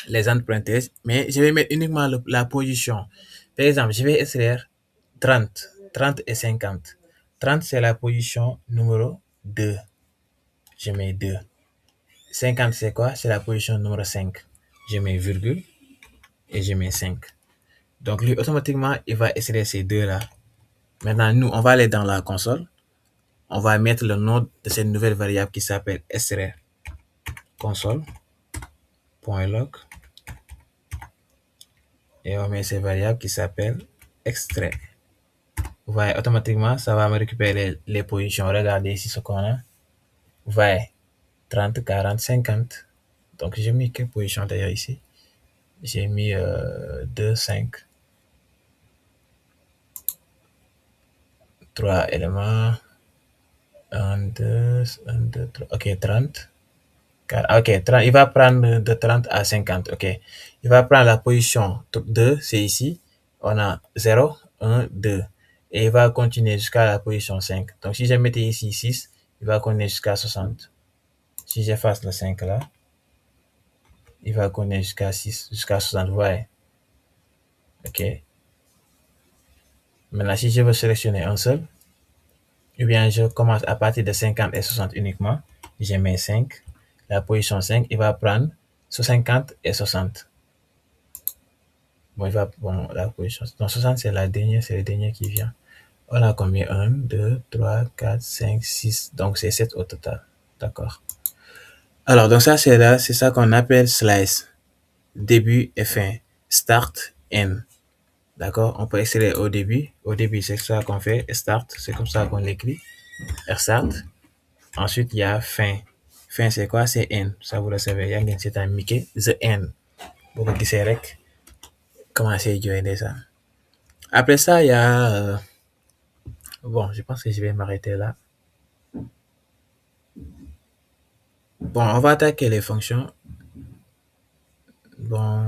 [SPEAKER 1] les entre parenthèses, mais je vais mettre uniquement la position. Par exemple, je vais extraire 30, 30 et 50. 30, c'est la position numéro 2. Je mets 2. 50, c'est quoi? C'est la position numéro 5. Je mets virgule et je mets 5. Donc, lui, automatiquement, il va extraire ces deux-là. Maintenant, nous, on va aller dans la console. On va mettre le nom de cette nouvelle variable qui s'appelle extraire. Console.log. Et on met cette variable qui s'appelle extrait. Vous voyez, automatiquement, ça va me récupérer les positions. Regardez ici ce qu'on a. Vous voyez, 30, 40, 50. Donc, j'ai mis quelle position d'ailleurs ici? J'ai mis 2, 5, 3 éléments. 1, 2, 1, 2, 3. OK, 30. OK, 30. Il va prendre de 30 à 50. OK. Il va prendre la position 2, c'est ici. On a 0, 1, 2. Et il va continuer jusqu'à la position 5. Donc, si je mettais ici 6, il va continuer jusqu'à 60. Si j'efface le 5 là, il va continuer jusqu'à 6, jusqu'à 60. Vous voyez? OK. Maintenant, si je veux sélectionner un seul, ou bien je commence à partir de 50 et 60 uniquement, je mets 5. La position 5, il va prendre 50 et 60. Bon, la position. Donc, 60, c'est la dernière, c'est le dernier qui vient. On a combien? 1, 2, 3, 4, 5, 6. Donc, c'est 7 au total. D'accord. Alors, donc ça, c'est ça qu'on appelle slice. Début et fin. Start, end. D'accord? On peut extraire au début. Au début, c'est ça qu'on fait. Start, c'est comme ça qu'on l'écrit. Start. Ensuite, il y a fin. Fin, c'est quoi? C'est end. Ça, vous le savez. Il y a c'est un Mickey. The end. Beaucoup de c'est rec. Comment c'est joindre ça? Après ça, il y a... bon, je pense que je vais m'arrêter là. Bon, on va attaquer les fonctions. Bon.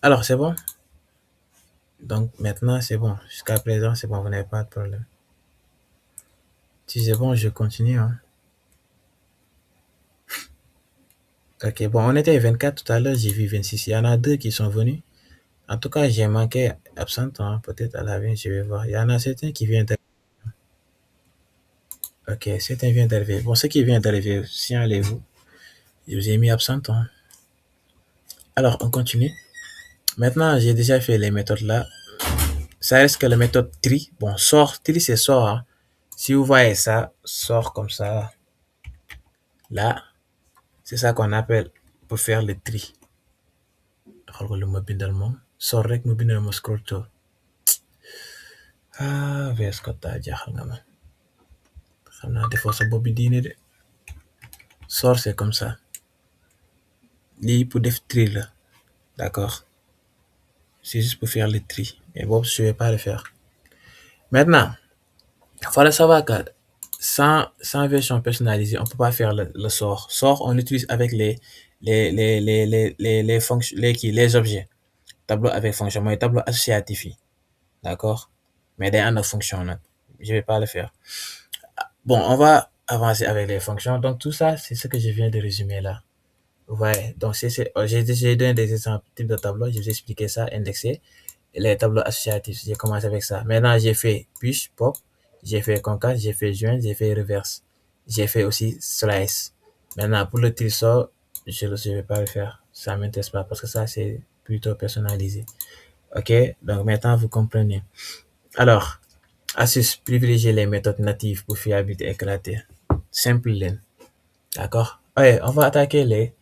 [SPEAKER 1] Alors, c'est bon. Donc, maintenant, c'est bon. Jusqu'à présent, c'est bon. Vous n'avez pas de problème. Si c'est bon, je continue. Hein. Ok, bon, on était 24 tout à l'heure. J'ai vu 26. Il y en a deux qui sont venus. En tout cas, j'ai manqué absent. Hein. Peut-être à la fin, je vais voir. Il y en a certains qui viennent d'arriver. Ok, certains viennent d'arriver. Bon, ceux qui viennent d'arriver, signalez-vous. Je vous ai mis absent. Hein. Alors, on continue. Maintenant, j'ai déjà fait les méthodes là. Ça reste que la méthode tri. Bon, sort, tri c'est sort, hein. Si vous voyez ça, sort comme ça, là, c'est ça qu'on appelle pour faire le tri. xool ko lu ma bindal moom sort rek mu bindal ma scroll to VS Code daa jaaxal nga ma xam naa defoo sa bopp bi diine de sort c'est comme ça lii pour def tri là, d'accord, c'est juste pour faire le tri mais bon, je vais pas le faire maintenant. Il faut savoir que sans version personnalisée, on ne peut pas faire le sort. Sort, on l'utilise avec les fonctions, les objets. Tableau avec fonction, mais tableau associatif. D'accord? Mais des en fonction, je ne vais pas le faire. Bon, on va avancer avec les fonctions. Donc, tout ça, c'est ce que je viens de résumer là. Ouais, donc j'ai donné des exemples types de tableaux, je vous ai expliqué ça, indexé, et les tableaux associatifs, j'ai commencé avec ça. Maintenant, j'ai fait push, pop, j'ai fait concat, j'ai fait join, j'ai fait reverse, j'ai fait aussi slice. Maintenant, pour le trisor, je ne vais pas le faire, ça ne m'intéresse pas parce que ça, c'est plutôt personnalisé. Ok, donc maintenant, vous comprenez. Alors, astuce, privilégier les méthodes natives pour fiabilité éclatée. Simple lane. D'accord? Ouais, on va attaquer les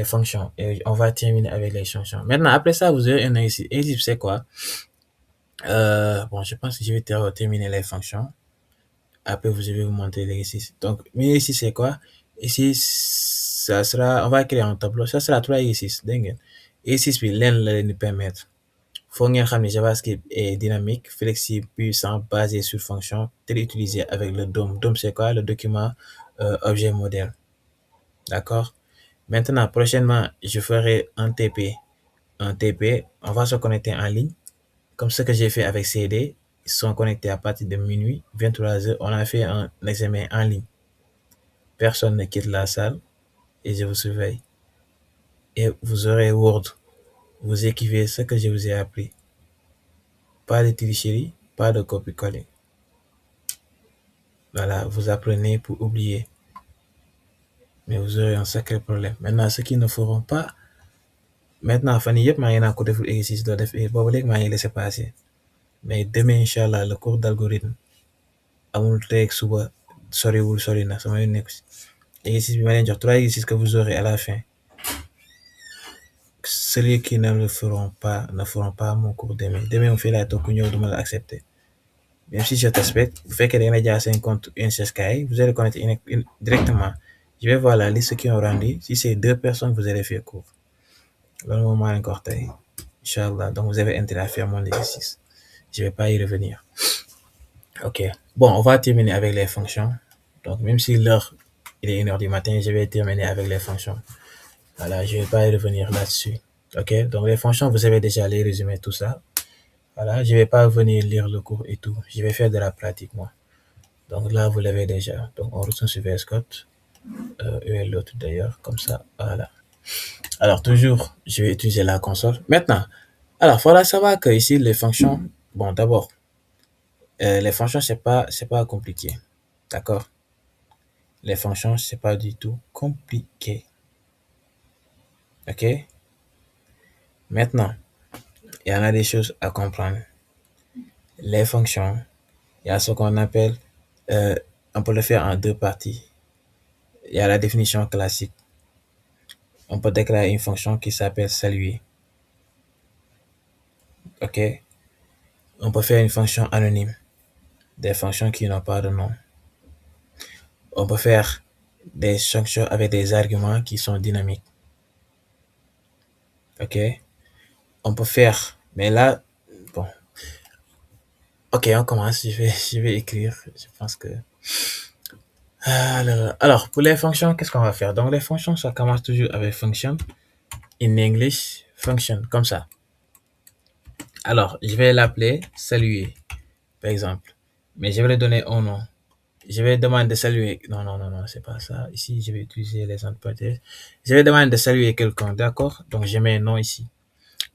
[SPEAKER 1] fonctions et on va terminer avec les fonctions. Maintenant, après ça, vous aurez un exercice. Exercice, c'est quoi? Bon, je pense que je vais terminer les fonctions. Après, je vais vous montrer l'exercice. Donc, l'exercice, c'est quoi? Ici, ça sera, on va créer un tableau. Ça sera 3 exercices. Dingue. Exercice, puis l'un nous permettre. Faut ngeen xam ne JavaScript est dynamique, flexible, puissant, basé sur fonction, très utilisé avec le DOM. DOM, c'est quoi? Le document objet modèle. D'accord? Maintenant, prochainement, je ferai un TP. Un TP, on va se connecter en ligne. Comme ce que j'ai fait avec CD. Ils sont connectés à partir de minuit, 23h. On a fait un examen en ligne. Personne ne quitte la salle et je vous surveille. Et vous aurez Word. Vous écrivez ce que je vous ai appris. Pas de tricherie, pas de copier-coller. Voilà, vous apprenez pour oublier. Mais vous aurez un sacré problème. Maintenant, ceux qui ne feront pas, maintenant, Fanny, yep, maa ngi naa ko deful exercice doo def boobu léegi maa ngi laissé passer. Mais demain, Inch'Allah, le cours d'algorithme, amul tey ak suba soriwul sori na sama yoon nekku si. Exercice bi ma leen jox 3 exercices que vous aurez à la fin. Ceux qui ne feront pas mon cours demain. Demain, on fait la toog ku ñëw duma la accepter. Même si je t'aspecte, vous faites que da ngeen a jaar seen compte UNCSKI, vous allez connecter directement. Je vais voir la liste qui ont rendu. Si c'est 2 personnes, vous allez faire cours. Loolu moom maa leen ko wax tey. Inch'Allah, donc vous avez intérêt à faire mon exercice. Je vais pas y revenir. Ok. Bon, on va terminer avec les fonctions. Donc, même si l'heure, il est 1h du matin, je vais terminer avec les fonctions. Voilà, je vais pas y revenir là-dessus. Ok. Donc, les fonctions, vous avez déjà les résumés, tout ça. Voilà, je vais pas venir lire le cours et tout. Je vais faire de la pratique, moi. Donc là, vous l'avez déjà. Donc, on retourne sur VS Code. Et l'autre d'ailleurs, comme ça. Voilà. Alors, toujours, je vais utiliser la console. Maintenant, alors, il faudra savoir que ici, les fonctions, bon, d'abord, les fonctions, c'est pas compliqué. D'accord? Les fonctions, c'est pas du tout compliqué. OK? Maintenant, il y en a des choses à comprendre. Les fonctions, il y a ce qu'on appelle, on peut le faire en 2 parties. Il y a la définition classique. On peut déclarer une fonction qui s'appelle saluer. OK? On peut faire une fonction anonyme. Des fonctions qui n'ont pas de nom. On peut faire des fonctions avec des arguments qui sont dynamiques. OK? On peut faire, mais là, bon. OK, on commence. Je vais écrire. Je pense que. Alors, pour les fonctions, qu'est-ce qu'on va faire? Donc, les fonctions, ça commence toujours avec function. In English, function, comme ça. Alors, je vais l'appeler saluer, par exemple. Mais je vais lui donner un nom. Je vais demander de saluer. Non, non, non, non, c'est pas ça. Ici, je vais utiliser les entreprises. Je vais demander de saluer quelqu'un, d'accord? Donc, je mets un nom ici.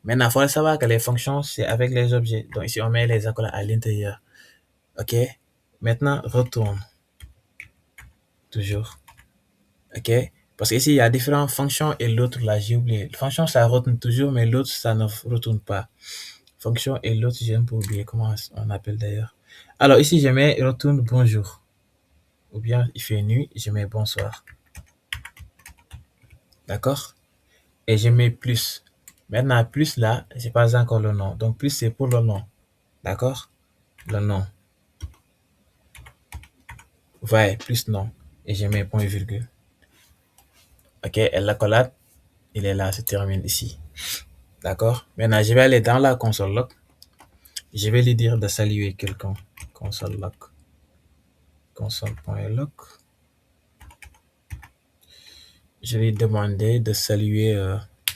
[SPEAKER 1] Maintenant, il faut savoir que les fonctions, c'est avec les objets. Donc, ici, on met les accolades à l'intérieur. OK? Maintenant, retourne. Toujours. OK? Parce qu'ici, il y a différentes fonctions et l'autre, là, j'ai oublié. Fonction, ça retourne toujours, mais l'autre, ça ne retourne pas. Fonction et l'autre, j'ai un peu oublié comment on appelle d'ailleurs. Alors ici, je mets retourne bonjour. Ou bien il fait nuit, je mets bonsoir. D'accord? Et je mets plus. Maintenant, plus là, j'ai pas encore le nom. Donc plus, c'est pour le nom. D'accord? Le nom. Ouais, plus nom. Et je mets point virgule. Ok, et l'accolade, il est là, se termine ici. D'accord? Maintenant, je vais aller dans la console log. Je vais lui dire de saluer quelqu'un. Console log. Console.log. Je vais demander de saluer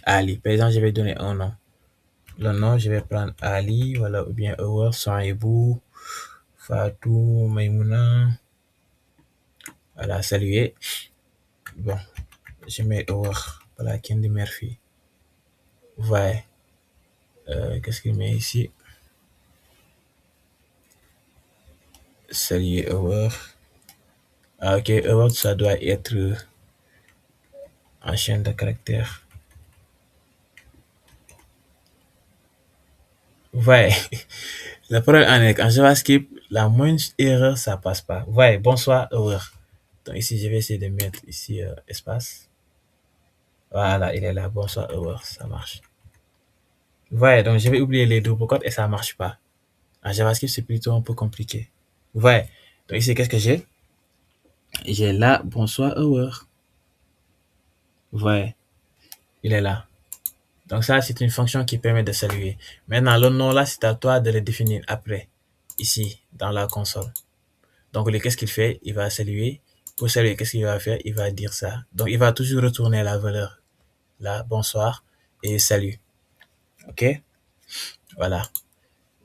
[SPEAKER 1] Ali. Par exemple, je vais donner un nom. Le nom, je vais prendre Ali, voilà, ou bien Ewer, Sohaibou, Fatou, Maimouna. Voilà, saluer. Bon, je mets Ewer. Voilà, Kendi Murphy. Ouais. Qu'est-ce qu'il met ici? Saluer Ewer. Ah, ok, Ewer, ça doit être en chaîne de caractères. Ouais. Le problème en JavaScript, la moindre erreur, ça passe pas. Ouais, bonsoir, Ewer. Donc ici, je vais essayer de mettre ici espace. Voilà, il est là. Bonsoir, Ewer. Ça marche. Ouais, donc je vais oublier les doubles codes et ça marche pas. En JavaScript, c'est plutôt un peu compliqué. Ouais. Donc ici, qu'est-ce que j'ai? J'ai là, bonsoir, Ewer. Ouais, il est là. Donc ça, c'est une fonction qui permet de saluer. Maintenant, le nom là, c'est à toi de le définir après, ici, dans la console. Donc, qu'est-ce qu'il fait? Il va saluer. Pour saluer, qu'est-ce qu'il va faire? Il va dire ça. Donc, il va toujours retourner la valeur. Là, bonsoir et salut. OK? Voilà.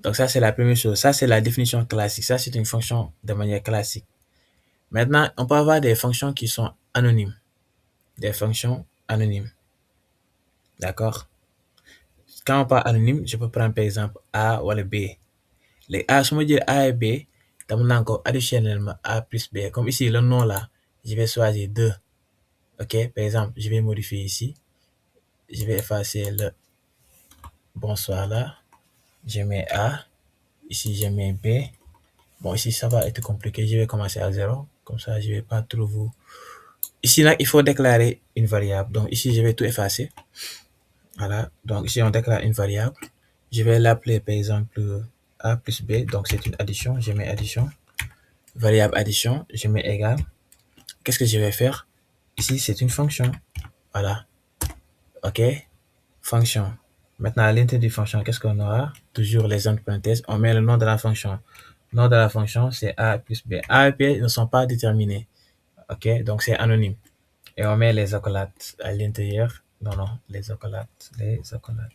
[SPEAKER 1] Donc, ça, c'est la première chose. Ça, c'est la définition classique. Ça, c'est une fonction de manière classique. Maintenant, on peut avoir des fonctions qui sont anonymes. Des fonctions anonymes. D'accord? Quand on parle anonyme, je peux prendre par exemple A ou le B. Les A, si je dis A et B, je vais encore additionnellement A plus B. Comme ici, le nom là, je vais choisir 2. OK? Par exemple, je vais modifier ici. Je vais effacer le bonsoir là. Je mets A. Ici, je mets B. Bon, ici, ça va être compliqué. Je vais commencer à 0. Comme ça, je ne vais pas trop vous. Ici, là, il faut déclarer une variable. Donc, ici, je vais tout effacer. Voilà. Donc, ici, on déclare une variable. Je vais l'appeler, par exemple, A plus B. Donc, c'est une addition. Je mets addition. Variable addition. Je mets égal. Qu'est-ce que je vais faire? Ici, c'est une fonction. Voilà. OK. Fonction. Maintenant, à l'intérieur du fonction, qu'est-ce qu'on aura? Toujours les entre parenthèses. On met le nom de la fonction. Le nom de la fonction, c'est A plus B. A et B ne sont pas déterminés. OK. Donc, c'est anonyme. Et on met les accolades à l'intérieur. Non, non, les accolades. Les accolades.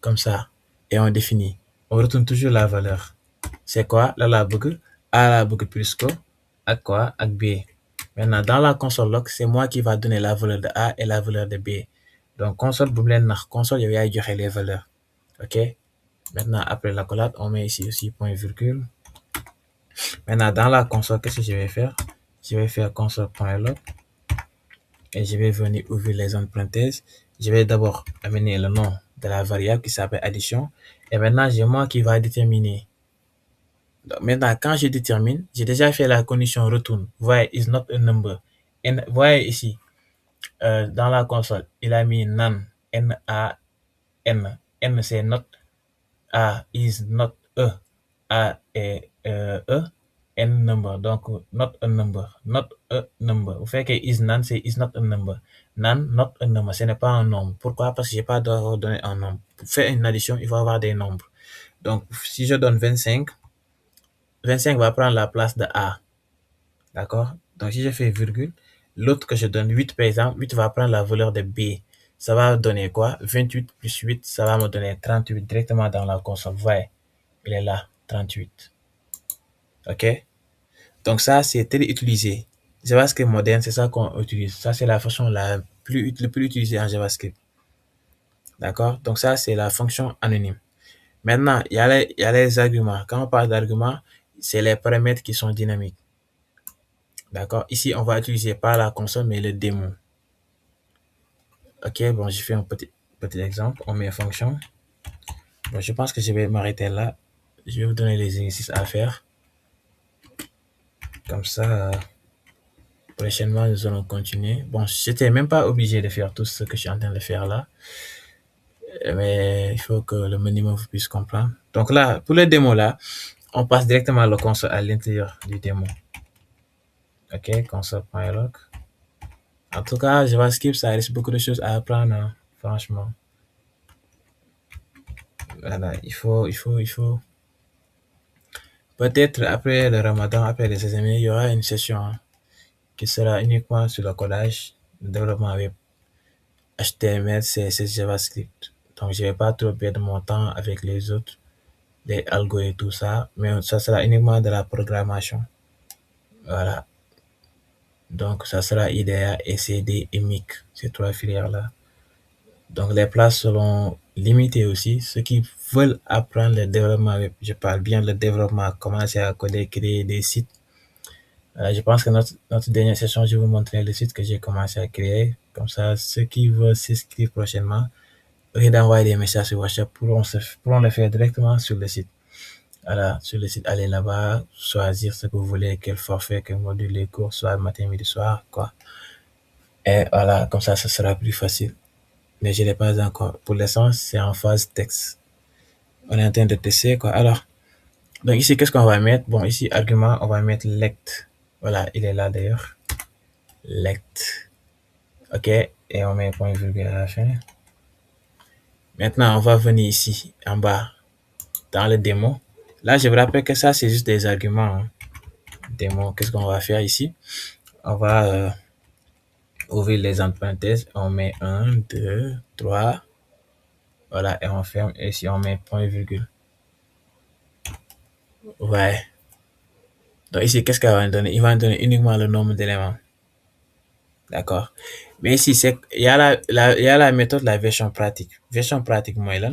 [SPEAKER 1] Comme ça. Et on définit. On retourne toujours la valeur. C'est quoi? Là, la boucle. A la boucle plus que. À quoi? À B. Maintenant, dans la console log, c'est moi qui va donner la valeur de A et la valeur de B. Donc, console, console, il y a les valeurs. OK? Maintenant, après l'accolade, on met ici aussi point virgule. Maintenant, dans la console, qu'est-ce que je vais faire? Je vais faire console.log et je vais venir ouvrir les zones parenthèses. Je vais d'abord amener le nom de la variable qui s'appelle addition. Et maintenant, j'ai moi qui va déterminer. Donc, maintenant, quand je détermine, j'ai déjà fait la condition retourne. Voyez, is not a number. Et voyez ici, dans la console, il a mis none, N-A-N. N, c'est not, A is not a, A est E, N number. Donc, not a number, not a number. Vous faites que is none, c'est is not a number. None, not a number, ce n'est pas un nombre. Pourquoi? Parce que je n'ai pas donné un nombre. Pour faire une addition, il faut avoir des nombres. Donc, si je donne 25, 25 va prendre la place de A. D'accord? Donc, si je fais virgule, l'autre que je donne 8, par exemple, 8 va prendre la valeur de B. Ça va donner quoi? 28 plus 8, ça va me donner 38 directement dans la console. Vous voyez, il est là, 38. OK? Donc, ça, c'est téléutilisé. JavaScript moderne, c'est ça qu'on utilise. Ça, c'est la façon le plus utilisée en JavaScript. D'accord? Donc, ça, c'est la fonction anonyme. Maintenant, il y a les arguments. Quand on parle d'arguments, c'est les paramètres qui sont dynamiques. D'accord? Ici, on va utiliser pas la console, mais le démon. Ok, bon, j'ai fait un petit exemple. On met fonction. Bon, je pense que je vais m'arrêter là. Je vais vous donner les exercices à faire. Comme ça, prochainement, nous allons continuer. Bon, j'étais même pas obligé de faire tout ce que je suis en train de faire là. Mais il faut que le minimum vous puisse comprendre. Donc là, pour le démo là, on passe directement le console à l'intérieur du démo. Ok, console.log. En tout cas, JavaScript, ça reste beaucoup de choses à apprendre, hein, franchement. Voilà, il faut. Peut-être après le Ramadan, après les examens, il y aura une session, hein, qui sera uniquement sur le codage, le développement web, HTML, CSS, JavaScript. Donc, je ne vais pas trop perdre mon temps avec les autres, les algos et tout ça, mais ça sera uniquement de la programmation. Voilà. Donc, ça sera IDEA, SCD et MIC, ces trois filières-là. Donc, les places seront limitées aussi. Ceux qui veulent apprendre le développement web, je parle bien le développement, commencer à coder, créer des sites. Je pense que notre dernière session, je vais vous montrer le site que j'ai commencé à créer. Comme ça, ceux qui veulent s'inscrire prochainement, au lieu d'envoyer des messages sur WhatsApp, pourront le faire directement sur le site. Voilà, sur le site, allez là-bas, choisir ce que vous voulez, quel forfait, quel module, les cours, soit matin, midi, soir, quoi. Et voilà, comme ça, ce sera plus facile. Mais je ne l'ai pas encore. Pour l'instant, c'est en phase texte. On est en train de tester, quoi. Alors, donc ici, qu'est-ce qu'on va mettre? Bon, ici, argument, on va mettre lect. Voilà, il est là d'ailleurs. Lect. OK, et on met point virgule à la fin. Maintenant, on va venir ici, en bas, dans le démo. Là, je vous rappelle que ça, c'est juste des arguments, hein. Démo, qu'est-ce qu'on va faire ici? On va ouvrir les entre parenthèses. On met un, 2, 3. Voilà, et on ferme. Et ici, on met point virgule. Ouais. Donc ici, qu'est-ce qu'il va nous donner? Il va nous donner uniquement le nombre d'éléments. D'accord. Mais ici, il y a la méthode, la version pratique. Version pratique, moi, là.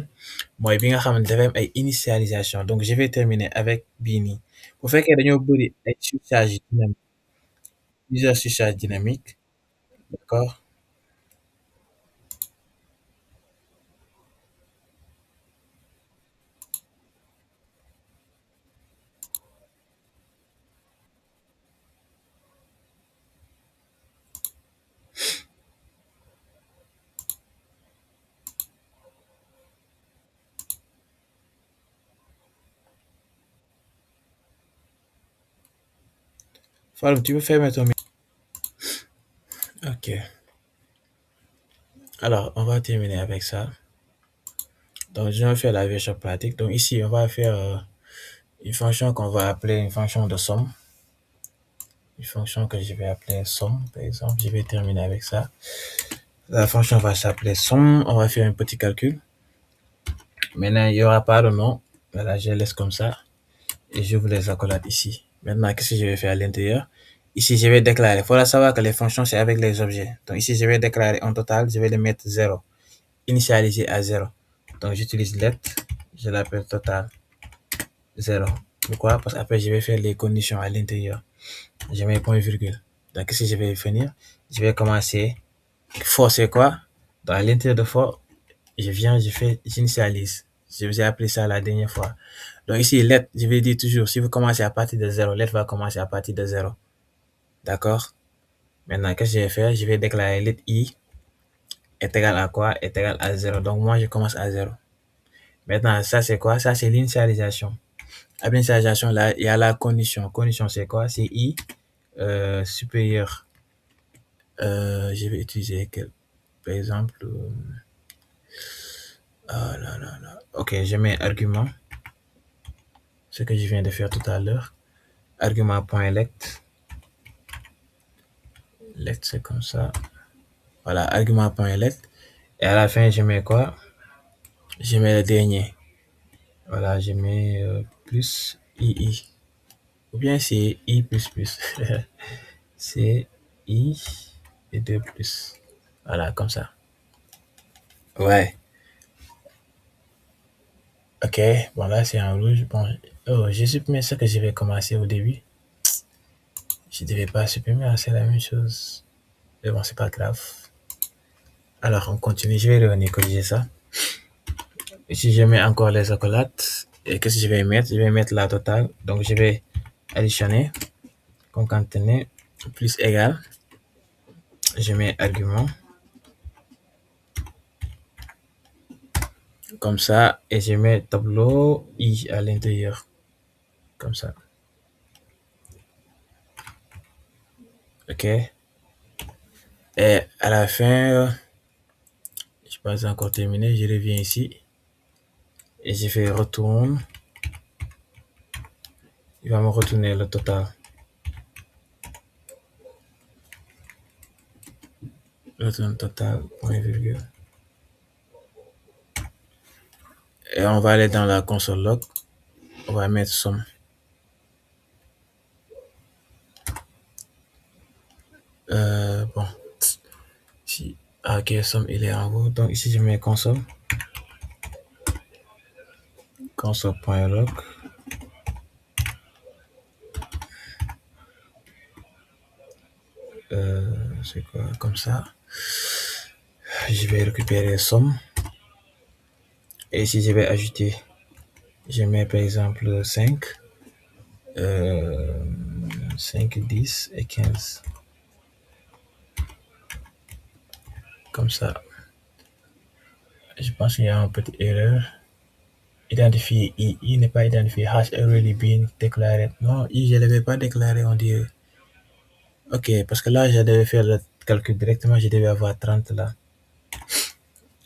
[SPEAKER 1] Moi, bien, je initialisation. Donc, je vais terminer avec Bini. Pour faire que nous avons ay surcharge dynamique, plusieurs surcharges dynamiques. D'accord. Fallout, tu peux fermer ton micro. OK. Alors, on va terminer avec ça. Donc, je vais faire la version pratique. Donc, ici, on va faire une fonction qu'on va appeler une fonction de somme. Une fonction que je vais appeler somme, par exemple. Je vais terminer avec ça. La fonction va s'appeler somme. On va faire un petit calcul. Maintenant, il n'y aura pas de nom. Voilà, je laisse comme ça. Et je vous les accolade ici. Maintenant, qu'est-ce que je vais faire à l'intérieur? Ici, je vais déclarer. Il faudra savoir que les fonctions, c'est avec les objets. Donc ici, je vais déclarer en total, je vais le mettre 0. Initialiser à 0. Donc j'utilise let. Je l'appelle total 0. Pourquoi? Parce qu'après, je vais faire les conditions à l'intérieur. Je mets point virgule. Donc qu'est-ce que je vais finir? Je vais commencer. For, c'est quoi? Dans l'intérieur de for, j'initialise. Je vous ai appelé ça la dernière fois. Donc ici, let, je vais dire toujours, si vous commencez à partir de 0, let va commencer à partir de 0. D'accord? Maintenant, qu'est-ce que je vais faire? Je vais déclarer let i est égal à quoi? Est égal à 0. Donc moi, je commence à 0. Maintenant, ça c'est quoi? Ça c'est l'initialisation. À l'initialisation, là, il y a la condition. Condition, c'est quoi? C'est i supérieur. Je vais utiliser par exemple. Ah là là là. Ok, je mets argument. Ce que je viens de faire tout à l'heure. Argument.lect. Let, c'est comme ça. Voilà, argument.lect. Et à la fin, je mets quoi? Je mets le dernier. Voilà, je mets plus II. Ou bien c'est I plus plus. C'est I et 2 plus. Voilà, comme ça. Ouais. Ok. Bon, là, c'est en rouge. Bon, oh, j'ai supprimé ce que je vais commencer au début. Je ne devais pas supprimer, c'est la même chose. Mais bon, c'est pas grave. Alors, on continue. Je vais revenir corriger ça. Ici, je mets encore les accolades. Et qu'est-ce que je vais mettre? Je vais mettre la totale. Donc, je vais additionner, concaténer, plus égal. Je mets argument. Comme ça. Et je mets tableau I à l'intérieur. Comme ça. OK. Et à la fin, je pense encore terminé. Je reviens ici. Et je fais retourne. Il va me retourner le total. Retourne total, point virgule. Et on va aller dans la console log. On va mettre somme. Bon. Ici. Ok, somme, il est en haut. Donc ici, je mets console. Console.log. C'est quoi? Comme ça. Je vais récupérer somme. Et ici, je vais ajouter. Je mets par exemple 5. 5, 10 et 15. Comme ça. Je pense qu'il y a une petite erreur. Identifier I n'est pas identifié. Has already been declared. Non, I, je ne l'avais pas déclaré, on dirait. Ok, parce que là, je devais faire le calcul directement. Je devais avoir 30 là.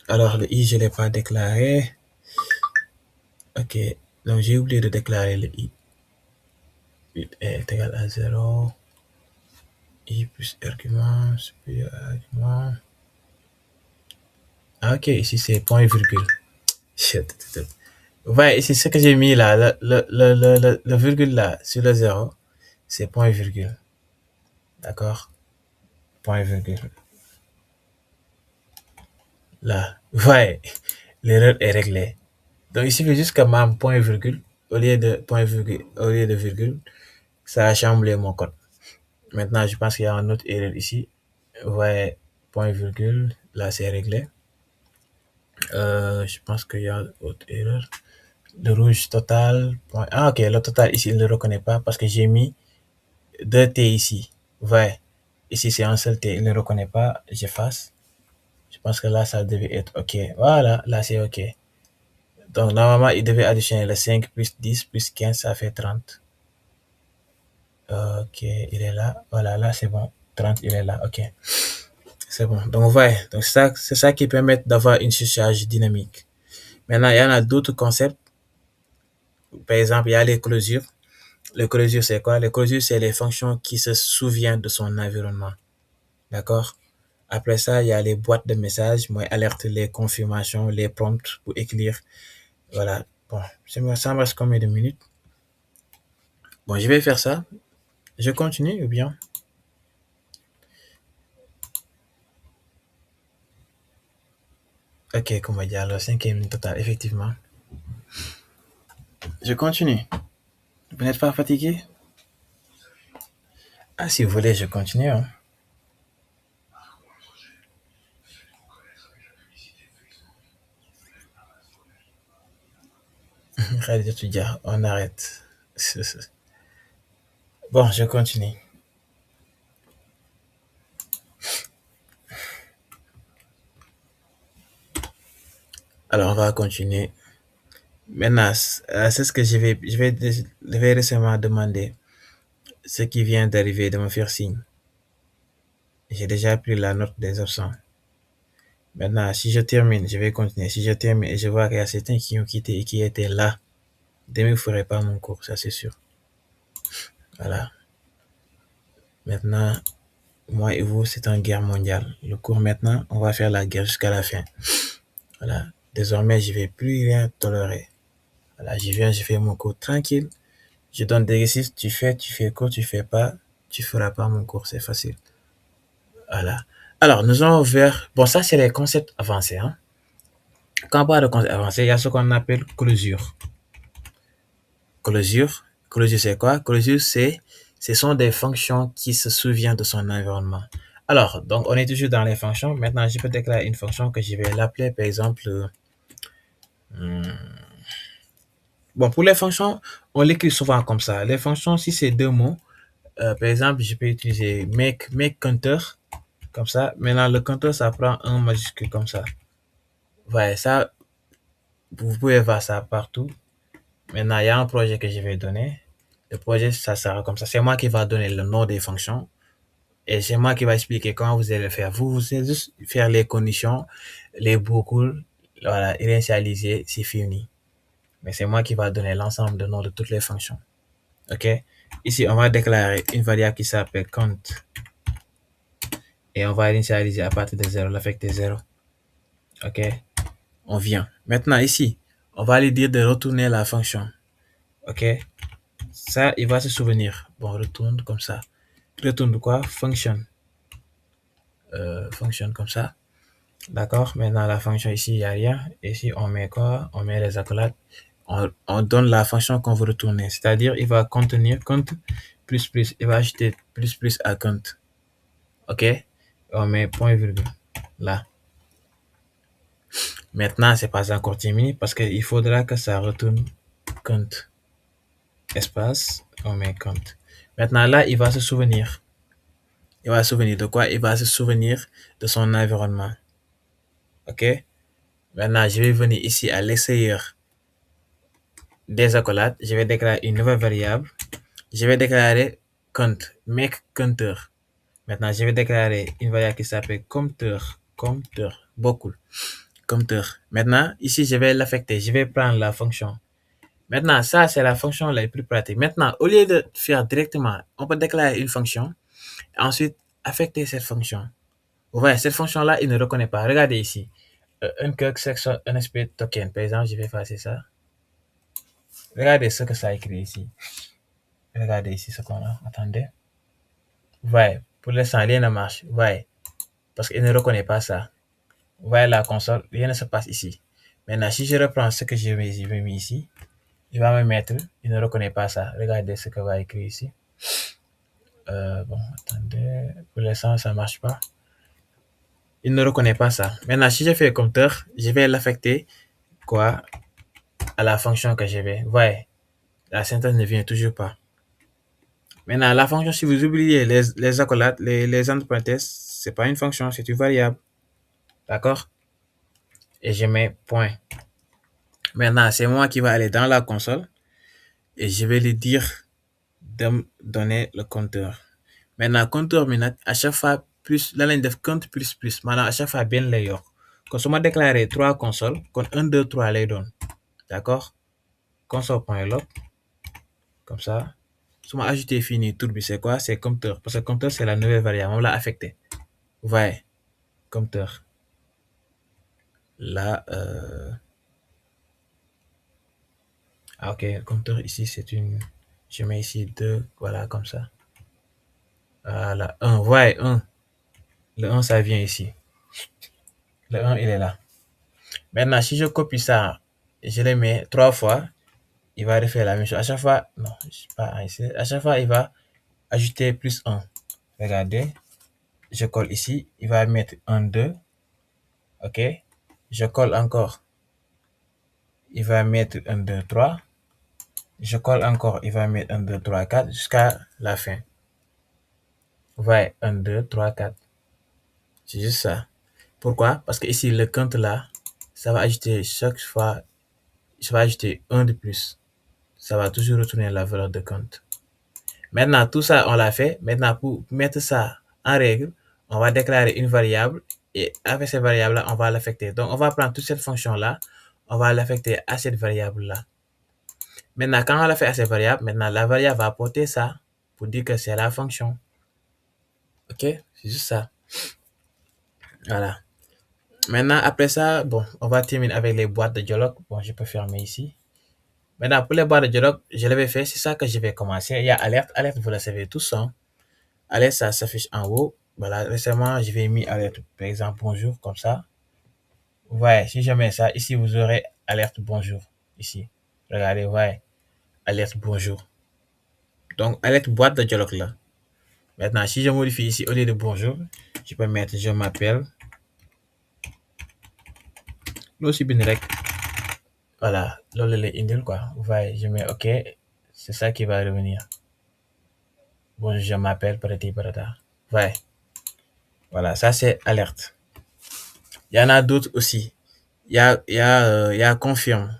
[SPEAKER 1] Alors, le I, je ne l'ai pas déclaré. Ok, donc j'ai oublié de déclarer le I. I est égal à 0. I plus argument, supérieur à argument. Ah, ok, ici c'est point virgule. Shit. Vous voyez, ici ce que j'ai mis là, le virgule là, sur le 0, c'est point virgule. D'accord? Point virgule. Là, vous voyez, l'erreur est réglée. Donc il suffit juste que même point virgule, au lieu de virgule, ça a chamboulé mon code. Maintenant, je pense qu'il y a une autre erreur ici. Vous voyez, point virgule, là c'est réglé. Je pense qu'il y a une autre erreur. Le rouge total. Point... Ah, ok, le total ici, il ne le reconnaît pas parce que j'ai mis 2 T ici. Vous voyez, ici c'est un seul T, il ne le reconnaît pas. J'efface. Je pense que là, ça devait être ok. Voilà, là c'est ok. Donc, normalement, il devait additionner le 5 plus 10 plus 15, ça fait 30. Ok, il est là. Voilà, là c'est bon. 30, il est là. Ok. C'est bon. Donc, vous voyez, donc c'est ça qui permet d'avoir une surcharge dynamique. Maintenant, il y en a d'autres concepts. Par exemple, il y a les closures. Les closures, c'est quoi? Les closures, c'est les fonctions qui se souviennent de son environnement. D'accord? Après ça, il y a les boîtes de messages, moi, alerte, les confirmations, les prompts pour écrire. Voilà. Bon, ça me reste combien de minutes? Bon, je vais faire ça. Je continue ou bien? Ok, comme on va dire, alors 5e minute totale, effectivement. Je continue. Vous n'êtes pas fatigué? Ah, si vous voulez, je continue. Hein. On arrête. Bon, je continue. Alors, on va continuer. Maintenant, c'est ce que je vais récemment demander. Ce qui vient d'arriver de me faire signe. J'ai déjà pris la note des absents. Maintenant, si je termine, je vais continuer. Si je termine et je vois qu'il y a certains qui ont quitté et qui étaient là, demain, je ne ferai pas mon cours, ça c'est sûr. Voilà. Maintenant, moi et vous, c'est une guerre mondiale. Le cours maintenant, on va faire la guerre jusqu'à la fin. Voilà. Désormais, je ne vais plus rien tolérer. Voilà, je viens, je fais mon cours tranquille. Je donne des exercices, tu fais cours, tu fais pas, tu feras pas mon cours, c'est facile. Voilà. Alors, nous allons vers, bon, ça c'est les concepts avancés. Hein. Quand on parle de concepts avancés, il y a ce qu'on appelle closure. Closure c'est quoi? Closure, ce sont des fonctions qui se souviennent de son environnement. Alors, donc, on est toujours dans les fonctions. Maintenant, je peux déclarer une fonction que je vais l'appeler, par exemple, hmm, bon, pour les fonctions, on l'écrit souvent comme ça. Les fonctions, si c'est deux mots, par exemple, je peux utiliser make counter, comme ça. Maintenant, le counter, ça prend un majuscule comme ça. Ouais, ça, vous pouvez voir ça partout. Maintenant, il y a un projet que je vais donner. Le projet, ça sera comme ça. C'est moi qui va donner le nom des fonctions. Et c'est moi qui va expliquer comment vous allez le faire. Vous allez juste faire les conditions, les boucles, voilà, initialiser, c'est fini. Mais c'est moi qui va donner l'ensemble de noms de toutes les fonctions. OK? Ici, on va déclarer une variable qui s'appelle count. Et on va initialiser à partir de 0, l'affecter 0. OK? On vient. Maintenant, ici, on va lui dire de retourner la fonction. OK? Ça, il va se souvenir. Bon, retourne comme ça. Retourne quoi? Function. Function comme ça. D'accord? Maintenant, la fonction ici, il n'y a rien. Ici, on met quoi? On met les accolades. On donne la fonction qu'on veut retourner. C'est-à-dire, il va contenir count plus plus. Il va ajouter plus plus à count. OK? On met point virgule. Là. Maintenant, c'est pas encore terminé parce qu'il faudra que ça retourne count. Espace, on met count. Maintenant, là, il va se souvenir. Il va se souvenir de quoi? Il va se souvenir de son environnement. OK? Maintenant, je vais venir ici à l'extérieur des accolades. Je vais déclarer une nouvelle variable. Je vais déclarer count, make counter. Maintenant, je vais déclarer une variable qui s'appelle counter, beaucoup, counter. Maintenant, ici, je vais l'affecter. Je vais prendre la fonction. Maintenant, ça, c'est la fonction la plus pratique. Maintenant, au lieu de faire directement, on peut déclarer une fonction. Ensuite, affecter cette fonction. Vous voyez, cette fonction-là, il ne reconnaît pas. Regardez ici. Uncook section unexpected token. Par exemple, je vais effacer ça. Regardez ce que ça écrit ici. Regardez ici ce qu'on a. Attendez. Vous voyez, pour l'instant, rien ne marche. Vous voyez, parce qu'il ne reconnaît pas ça. Vous voyez la console, rien ne se passe ici. Maintenant, si je reprends ce que j'ai mis ici, il va me mettre, il ne reconnaît pas ça. Regardez ce que va écrire ici. Bon, attendez. Pour l'instant, ça ne marche pas. Il ne reconnaît pas ça. Maintenant, si je fais compteur, je vais l'affecter quoi à la fonction que je vais. Vous voyez, la syntaxe ne vient toujours pas. Maintenant, la fonction, si vous oubliez les accolades, les entre parenthèses, c'est pas une fonction, c'est une variable. D'accord? Et je mets point. Maintenant, c'est moi qui vais aller dans la console et je vais lui dire de me donner le compteur. Maintenant, compteur, à chaque fois, plus la ligne de compte plus plus. Maintenant, à chaque fois, bien les yor. Quand on m'a déclaré 3 consoles, quand 1, 2, 3 les donne. D'accord? Console.log. Comme ça. Si on m'a ajouté fini, tout c'est quoi? C'est compteur. Parce que compteur, c'est la nouvelle variable. On l'a affecté. Vous voyez? Compteur. Là, ah, ok, le compteur ici, c'est une. Je mets ici 2, voilà, comme ça. Voilà, 1, ouais, 1. Le 1, ça vient ici. Le 1, il est là. Maintenant, si je copie ça, je le mets 3 fois, il va refaire la même chose. À chaque fois, non, je sais pas ici. À chaque fois, il va ajouter plus 1. Regardez, je colle ici, il va mettre 1, 2. Ok, je colle encore, il va mettre 1, 2, 3. Je colle encore, il va mettre 1, 2, 3, 4 jusqu'à la fin. Vous voyez, 1, 2, 3, 4. C'est juste ça. Pourquoi? Parce que ici, le compte là, ça va ajouter chaque fois, ça va ajouter 1 de plus. Ça va toujours retourner la valeur de compte. Maintenant, tout ça, on l'a fait. Maintenant, pour mettre ça en règle, on va déclarer une variable et avec cette variable-là, on va l'affecter. Donc, on va prendre toute cette fonction-là, on va l'affecter à cette variable-là. Maintenant, quand on l'a fait à cette variable, maintenant, la variable va apporter ça pour dire que c'est la fonction. OK? C'est juste ça. Voilà. Maintenant, après ça, bon, on va terminer avec les boîtes de dialogue. Bon, je peux fermer ici. Maintenant, pour les boîtes de dialogue, je l'avais fait, c'est ça que je vais commencer. Il y a alerte. Alerte, vous le savez tous. Hein. Alerte, ça s'affiche en haut. Voilà, récemment, je vais mis alerte, par exemple, bonjour, comme ça. Vous voyez, si je mets ça, ici, vous aurez alerte bonjour. Ici. Regardez, vous voyez, alerte bonjour. Donc, alerte boîte de dialogue là. Maintenant, si je modifie ici, au lieu de bonjour, Je peux mettre je m'appelle. Là aussi, voilà, lol les indil quoi. Vous voyez, je mets OK, c'est ça qui va revenir. Bon, je m'appelle Prati Prata. Ouais, voilà, ça c'est alerte. Il y en a d'autres aussi. Il y a confirme.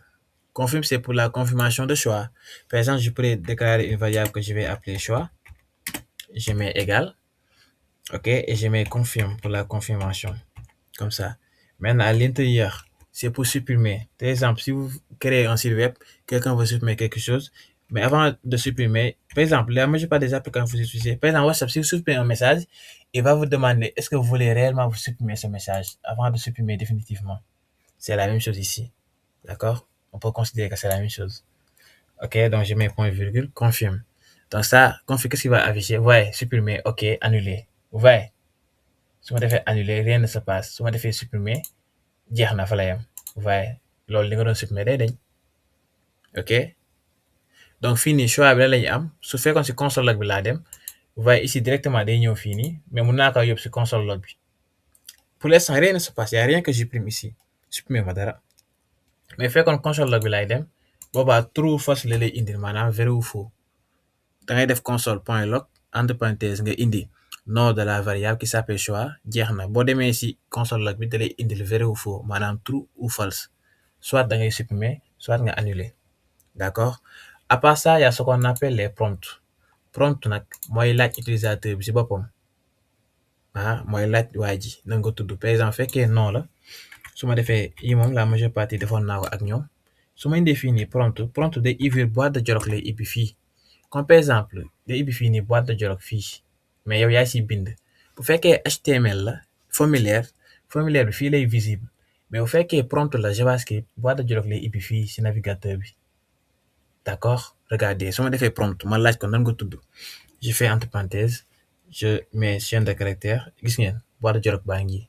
[SPEAKER 1] Confirme, c'est pour la confirmation de choix. Par exemple, je pourrais déclarer une variable que je vais appeler choix. Je mets égal. OK, et je mets confirme pour la confirmation. Comme ça. Maintenant, à l'intérieur, c'est pour supprimer. Par exemple, si vous créez un site web, quelqu'un veut supprimer quelque chose, mais avant de supprimer, par exemple, la majeure part des applications que vous utilisez, par exemple, WhatsApp, si vous supprimez un message, il va vous demander est-ce que vous voulez réellement vous supprimer ce message avant de supprimer définitivement. C'est la même chose ici. D'accord? On peut considérer que c'est la même chose. OK, donc je mets point virgule, confirme. Donc ça, confirme, qu'est-ce qu'il va afficher? Ouais, supprimer, OK, annuler. Vous voyez? Si on fait annuler, rien ne se passe. Si on fait supprimer, jeex na fa la yem. Vous voyez? Loolu li nga doon supprimer day dañ. OK? Donc fii nii choix bi lan la ñuy am su fekkoon si console log bi laa dem vous voyez ici directement day ñëw fii nii mais mun naa ko yóbbu si console log bi. Pour l'instant rien ne se passe, il n'y a rien que j'imprime ici. Supprimer ma dara. Mais fekkoon console log bi laay dem boobaa true ou false la lay indil maanaam vrai ou faux. Da ngay def console point log entre parenthèse nga indi nom de la variable qui s'appelle choix jeex na boo demee si console log bi da lay indil vrai ou faux maanaam true ou false. Soit da ngay supprimer soit nga annuler. D'accord? À part ça, il y a ce qu'on appelle les prompts. Prompt nag mooy laaj utilisateur bi si boppam. Mooy laaj waa ji nan nga tudd par exemple fekkee non la su ma defee yi moom la majeure partie defoon naa ko ak ñoom su ma indee fii nii prompt day ouvrir boîte de dialogue lay ibbi fii comme par exemple day ibbi fii nii boîte de dialogue fii mais yow yaa siy bind bu fekkee HTML la formulaire bi fii lay visible mais bu fekkee prompt la JavaScript boîte de dialogue lay ibbi fii si navigateur bi. D'accord? Regardez, si on fait prompt, ma laaj ko nan nga tudd. Je fais entre parenthèses, je mets chaîne de caractère, gis ngeen, boîte de dialogue baa ngi.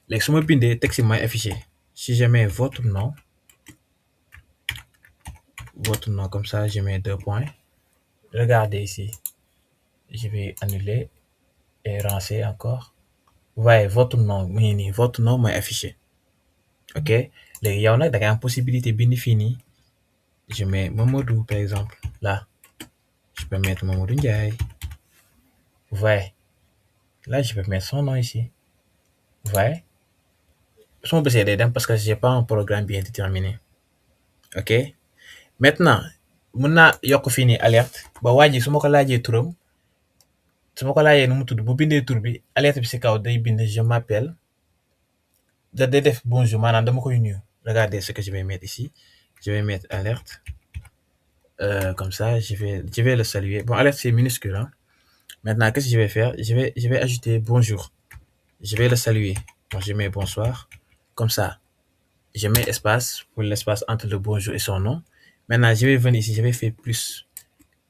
[SPEAKER 1] Léegi su ma bindee texte bi may affiché. Si je mets votre nom comme ça, je mets 2 points. Regardez ici. Je vais annuler et rancer encore. Vous voyez, votre nom, votre nom m'est affiché. OK? Léegi yow nag da ngay am possibilité bind fii nii. Je mets Mamadou par exemple, là. Je peux mettre Mamadou Ndiaye. Vous voyez? Là, je peux mettre son nom ici. Vous voyez? Su ma bësee day dem parce que j'ai pas un programme bien déterminé. OK? Maintenant, mun naa yokk fii nii alerte ba waa ji su ma ko laajee turam su ma ko laajee nu mu tudd bu bindee tur bi alerte bi si kaw day bind je m'appelle da day def bonjour maanaam dama koy nuyu. Regardez ce que je vais mettre ici. Je vais mettre alerte. Comme ça, je vais le saluer. Bon, alerte c'est minuscule. Hein? Maintenant, qu'est-ce que je vais faire? Je vais ajouter bonjour. Je vais le saluer. Donc, je mets bonsoir. Comme ça, je mets espace pour l'espace entre le bonjour et son nom. Maintenant, je vais venir ici, je vais faire plus.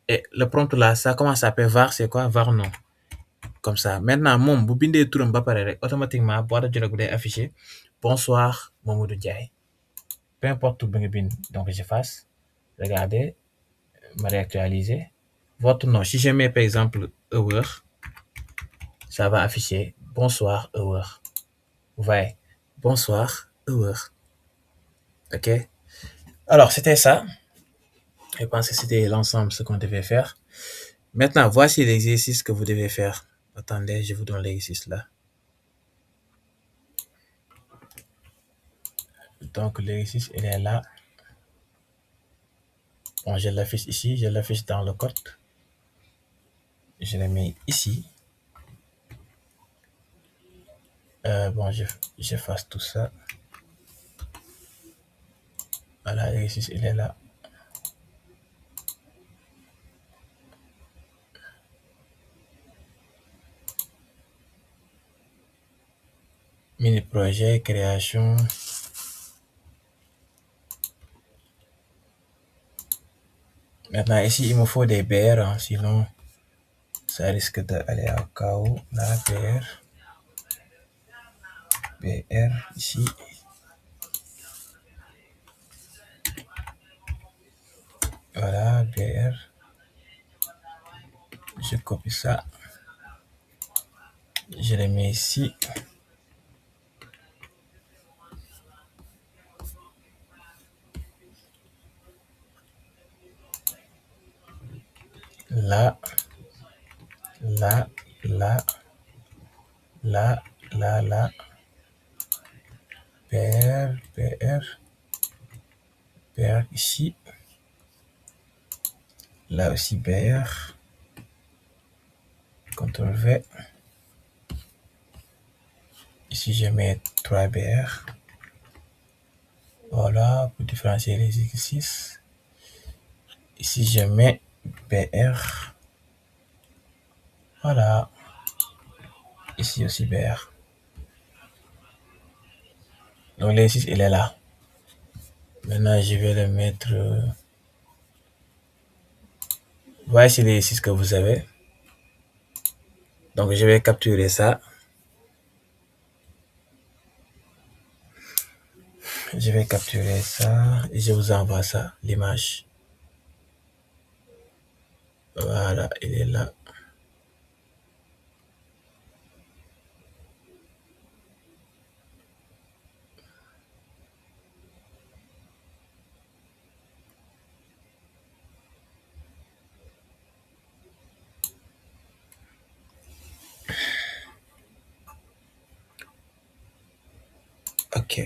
[SPEAKER 1] Et le prompt là, ça commence à s'appeler var, c'est quoi? Var nom. Comme ça. Maintenant, mon bu bindee turam ba pare rek automatiquement boîte de dialogue bi day affiché bonsoir Mamadou Ndiaye. Peu importe tout bi nga bind. Donc, j'efface. Regardez, me réactualiser. Votre nom. Si je mets par exemple hour, ça va afficher bonsoir hour. Vous voyez? Bonsoir hour. OK? Alors, c'était ça. Je pense que c'était l'ensemble de ce qu'on devait faire. Maintenant, voici l'exercice que vous devez faire. Attendez, je vous donne l'exercice là. Donc, l'exercice, il est là. Bon, je l'affiche ici, je l'affiche dans le code. Je le mets ici. Bon, j'efface tout ça. Voilà, l'exercice, il est là. Mini-projet, création. Maintenant, ici, il me faut des BR, hein, sinon ça risque d'aller au chaos. Là, BR, ici. Voilà, BR. Je copie ça. Je les mets ici. Là, là, là, là, là, là. PR, PR, PR ici. Là aussi PR. CTRL V. Ici, je mets 3 BR. Voilà, pour différencier les exercices. Ici, je mets BR. Voilà. Ici aussi BR. Donc, l'exercice, il est là. Maintenant, je vais le mettre. Voici l'exercice que vous avez. Donc, je vais capturer ça. Je vais capturer ça et je vous envoie ça, l'image. Voilà, il est là. Ok.